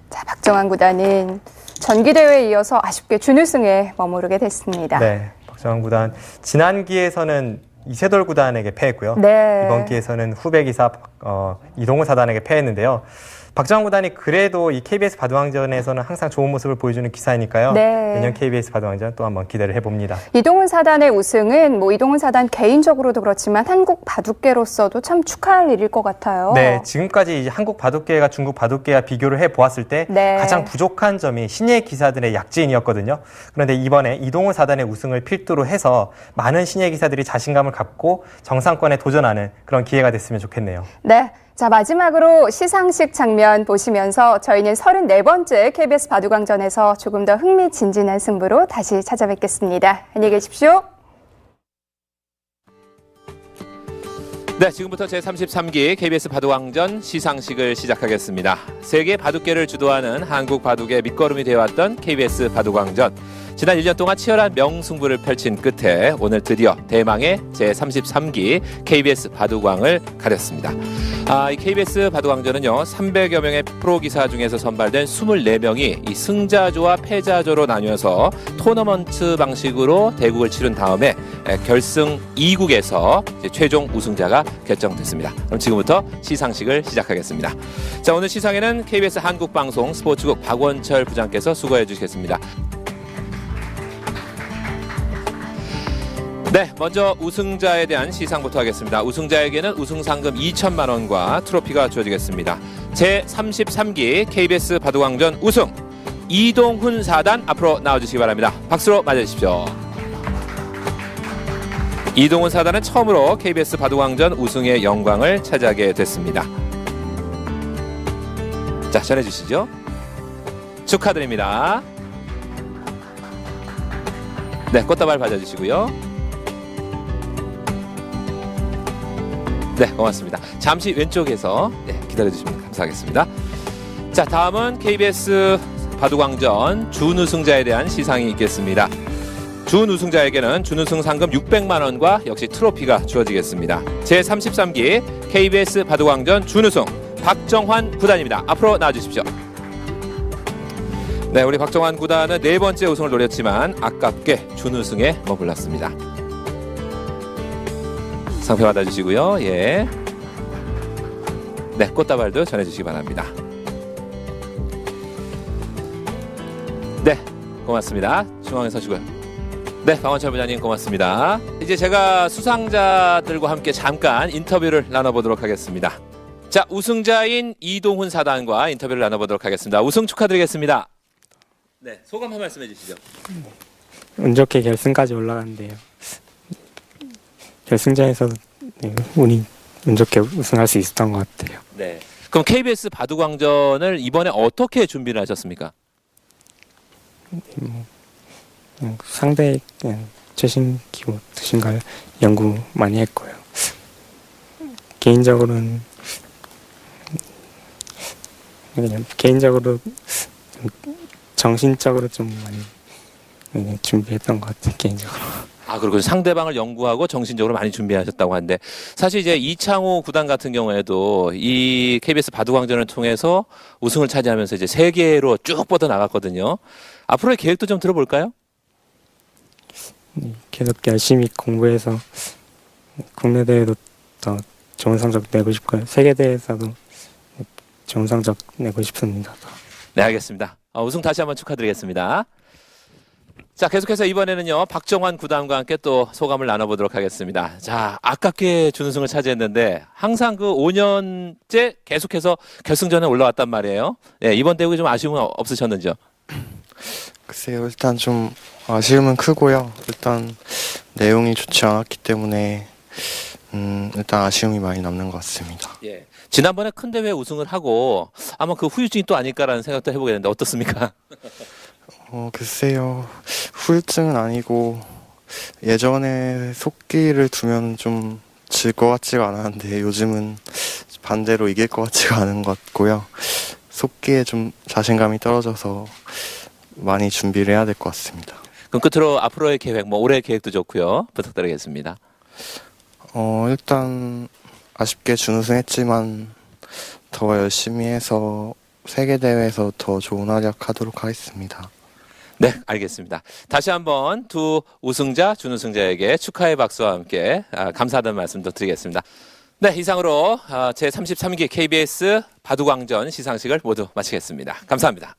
자, 박정환 구단은 전기대회에 이어서 아쉽게 준우승에 머무르게 됐습니다. 네, 박정환 구단 지난 기에서는 이세돌 구단에게 패했고요. 네. 이번 기에서는 후배 기사 이동훈 사단에게 패했는데요. 박정환 구단이 그래도 이 KBS 바둑왕전에서는 항상 좋은 모습을 보여주는 기사이니까요. 네. 내년 KBS 바둑왕전 또 한번 기대를 해봅니다. 이동훈 사단의 우승은 뭐 이동훈 사단 개인적으로도 그렇지만 한국 바둑계로서도 참 축하할 일일 것 같아요. 네, 지금까지 이제 한국 바둑계가 중국 바둑계와 비교를 해보았을 때 네. 가장 부족한 점이 신예 기사들의 약진이었거든요. 그런데 이번에 이동훈 사단의 우승을 필두로 해서 많은 신예 기사들이 자신감을 갖고 정상권에 도전하는 그런 기회가 됐으면 좋겠네요. 네. 자, 마지막으로 시상식 장면 보시면서 저희는 34번째 KBS 바둑왕전에서 조금 더 흥미진진한 승부로 다시 찾아뵙겠습니다. 안녕히 계십시오. 네, 지금부터 제33기 KBS 바둑왕전 시상식을 시작하겠습니다. 세계 바둑계를 주도하는 한국 바둑의 밑거름이 되어왔던 KBS 바둑왕전. 지난 1년 동안 치열한 명승부를 펼친 끝에 오늘 드디어 대망의 제33기 KBS 바둑왕을 가렸습니다. 이 KBS 바둑왕전은요, 300여 명의 프로기사 중에서 선발된 24명이 이 승자조와 패자조로 나뉘어서 토너먼트 방식으로 대국을 치른 다음에 결승 2국에서 최종 우승자가 결정됐습니다. 그럼 지금부터 시상식을 시작하겠습니다. 자, 오늘 시상에는 KBS 한국방송 스포츠국 박원철 부장께서 수고해 주시겠습니다. 네, 먼저 우승자에 대한 시상부터 하겠습니다. 우승자에게는 우승상금 2천만 원과 트로피가 주어지겠습니다. 제33기 KBS 바둑왕전 우승 이동훈 사단 앞으로 나와주시기 바랍니다. 박수로 맞아주십시오. 이동훈 사단은 처음으로 KBS 바둑왕전 우승의 영광을 차지하게 됐습니다. 자, 전해주시죠. 축하드립니다. 네, 꽃다발 받아주시고요. 네, 고맙습니다. 잠시 왼쪽에서 기다려주시면 감사하겠습니다. 자, 다음은 KBS 바둑왕전 준우승자에 대한 시상이 있겠습니다. 준우승자에게는 준우승 상금 600만 원과 역시 트로피가 주어지겠습니다. 제33기 KBS 바둑왕전 준우승 박정환 구단입니다. 앞으로 나와주십시오. 네, 우리 박정환 구단은 4번째 우승을 노렸지만 아깝게 준우승에 머물렀습니다. 상패 받아주시고요. 예. 네, 꽃다발도 전해주시기 바랍니다. 네, 고맙습니다. 중앙에 서시고요. 네, 박원철 부장님 고맙습니다. 이제 제가 수상자들과 함께 잠깐 인터뷰를 나눠보도록 하겠습니다. 자, 우승자인 이동훈 사단과 인터뷰를 나눠보도록 하겠습니다. 우승 축하드리겠습니다. 네, 소감 한 말씀 해주시죠. 운 좋게 결승까지 올라갔는데요. 결승전에서 운이 운 좋게 우승할 수 있었던 것 같아요. 네. 그럼 KBS 바둑왕전을 이번에 어떻게 준비를 하셨습니까? 상대 최신 기호 뜻인가를 연구 많이 했고요. 개인적으로는 그냥 개인적으로 좀 정신적으로 좀 많이 준비했던 것 같아요. 개인적으로. 그리고 상대방을 연구하고 정신적으로 많이 준비하셨다고 하는데 사실 이제 이창호 구단 같은 경우에도 이 KBS 바둑왕전을 통해서 우승을 차지하면서 이제 세계로 쭉 뻗어 나갔거든요. 앞으로의 계획도 좀 들어볼까요? 계속 열심히 공부해서 국내 대회도 더 좋은 성적 내고 싶고요. 세계 대회에서도 좋은 성적 내고 싶습니다. 네, 알겠습니다. 우승 다시 한번 축하드리겠습니다. 자, 계속해서 이번에는요, 박정환 구단과 함께 또 소감을 나눠보도록 하겠습니다. 자, 아깝게 준우승을 차지했는데 항상 그 5년째 계속해서 결승전에 올라왔단 말이에요. 네, 이번 대회 좀 아쉬움은 없으셨는지요? 글쎄요, 일단 좀 아쉬움은 크고요. 일단 내용이 좋지 않았기 때문에 일단 아쉬움이 많이 남는 것 같습니다. 예. 지난번에 큰 대회 우승을 하고 아마 그 후유증이 또 아닐까라는 생각도 해보게 되는데 어떻습니까? 글쎄요, 후유증은 아니고 예전에 속기를 두면 좀 질 것 같지가 않았는데 요즘은 반대로 이길 것 같지가 않은 것 같고요. 속기에 좀 자신감이 떨어져서 많이 준비를 해야 될 것 같습니다. 그럼 끝으로 앞으로의 계획, 뭐 올해의 계획도 좋고요. 부탁드리겠습니다. 일단 아쉽게 준우승했지만 더 열심히 해서 세계대회에서 더 좋은 활약하도록 하겠습니다. 네, 알겠습니다. 다시 한번 두 우승자, 준우승자에게 축하의 박수와 함께 감사하다는 말씀도 드리겠습니다. 네, 이상으로 제33기 KBS 바둑왕전 시상식을 모두 마치겠습니다. 감사합니다.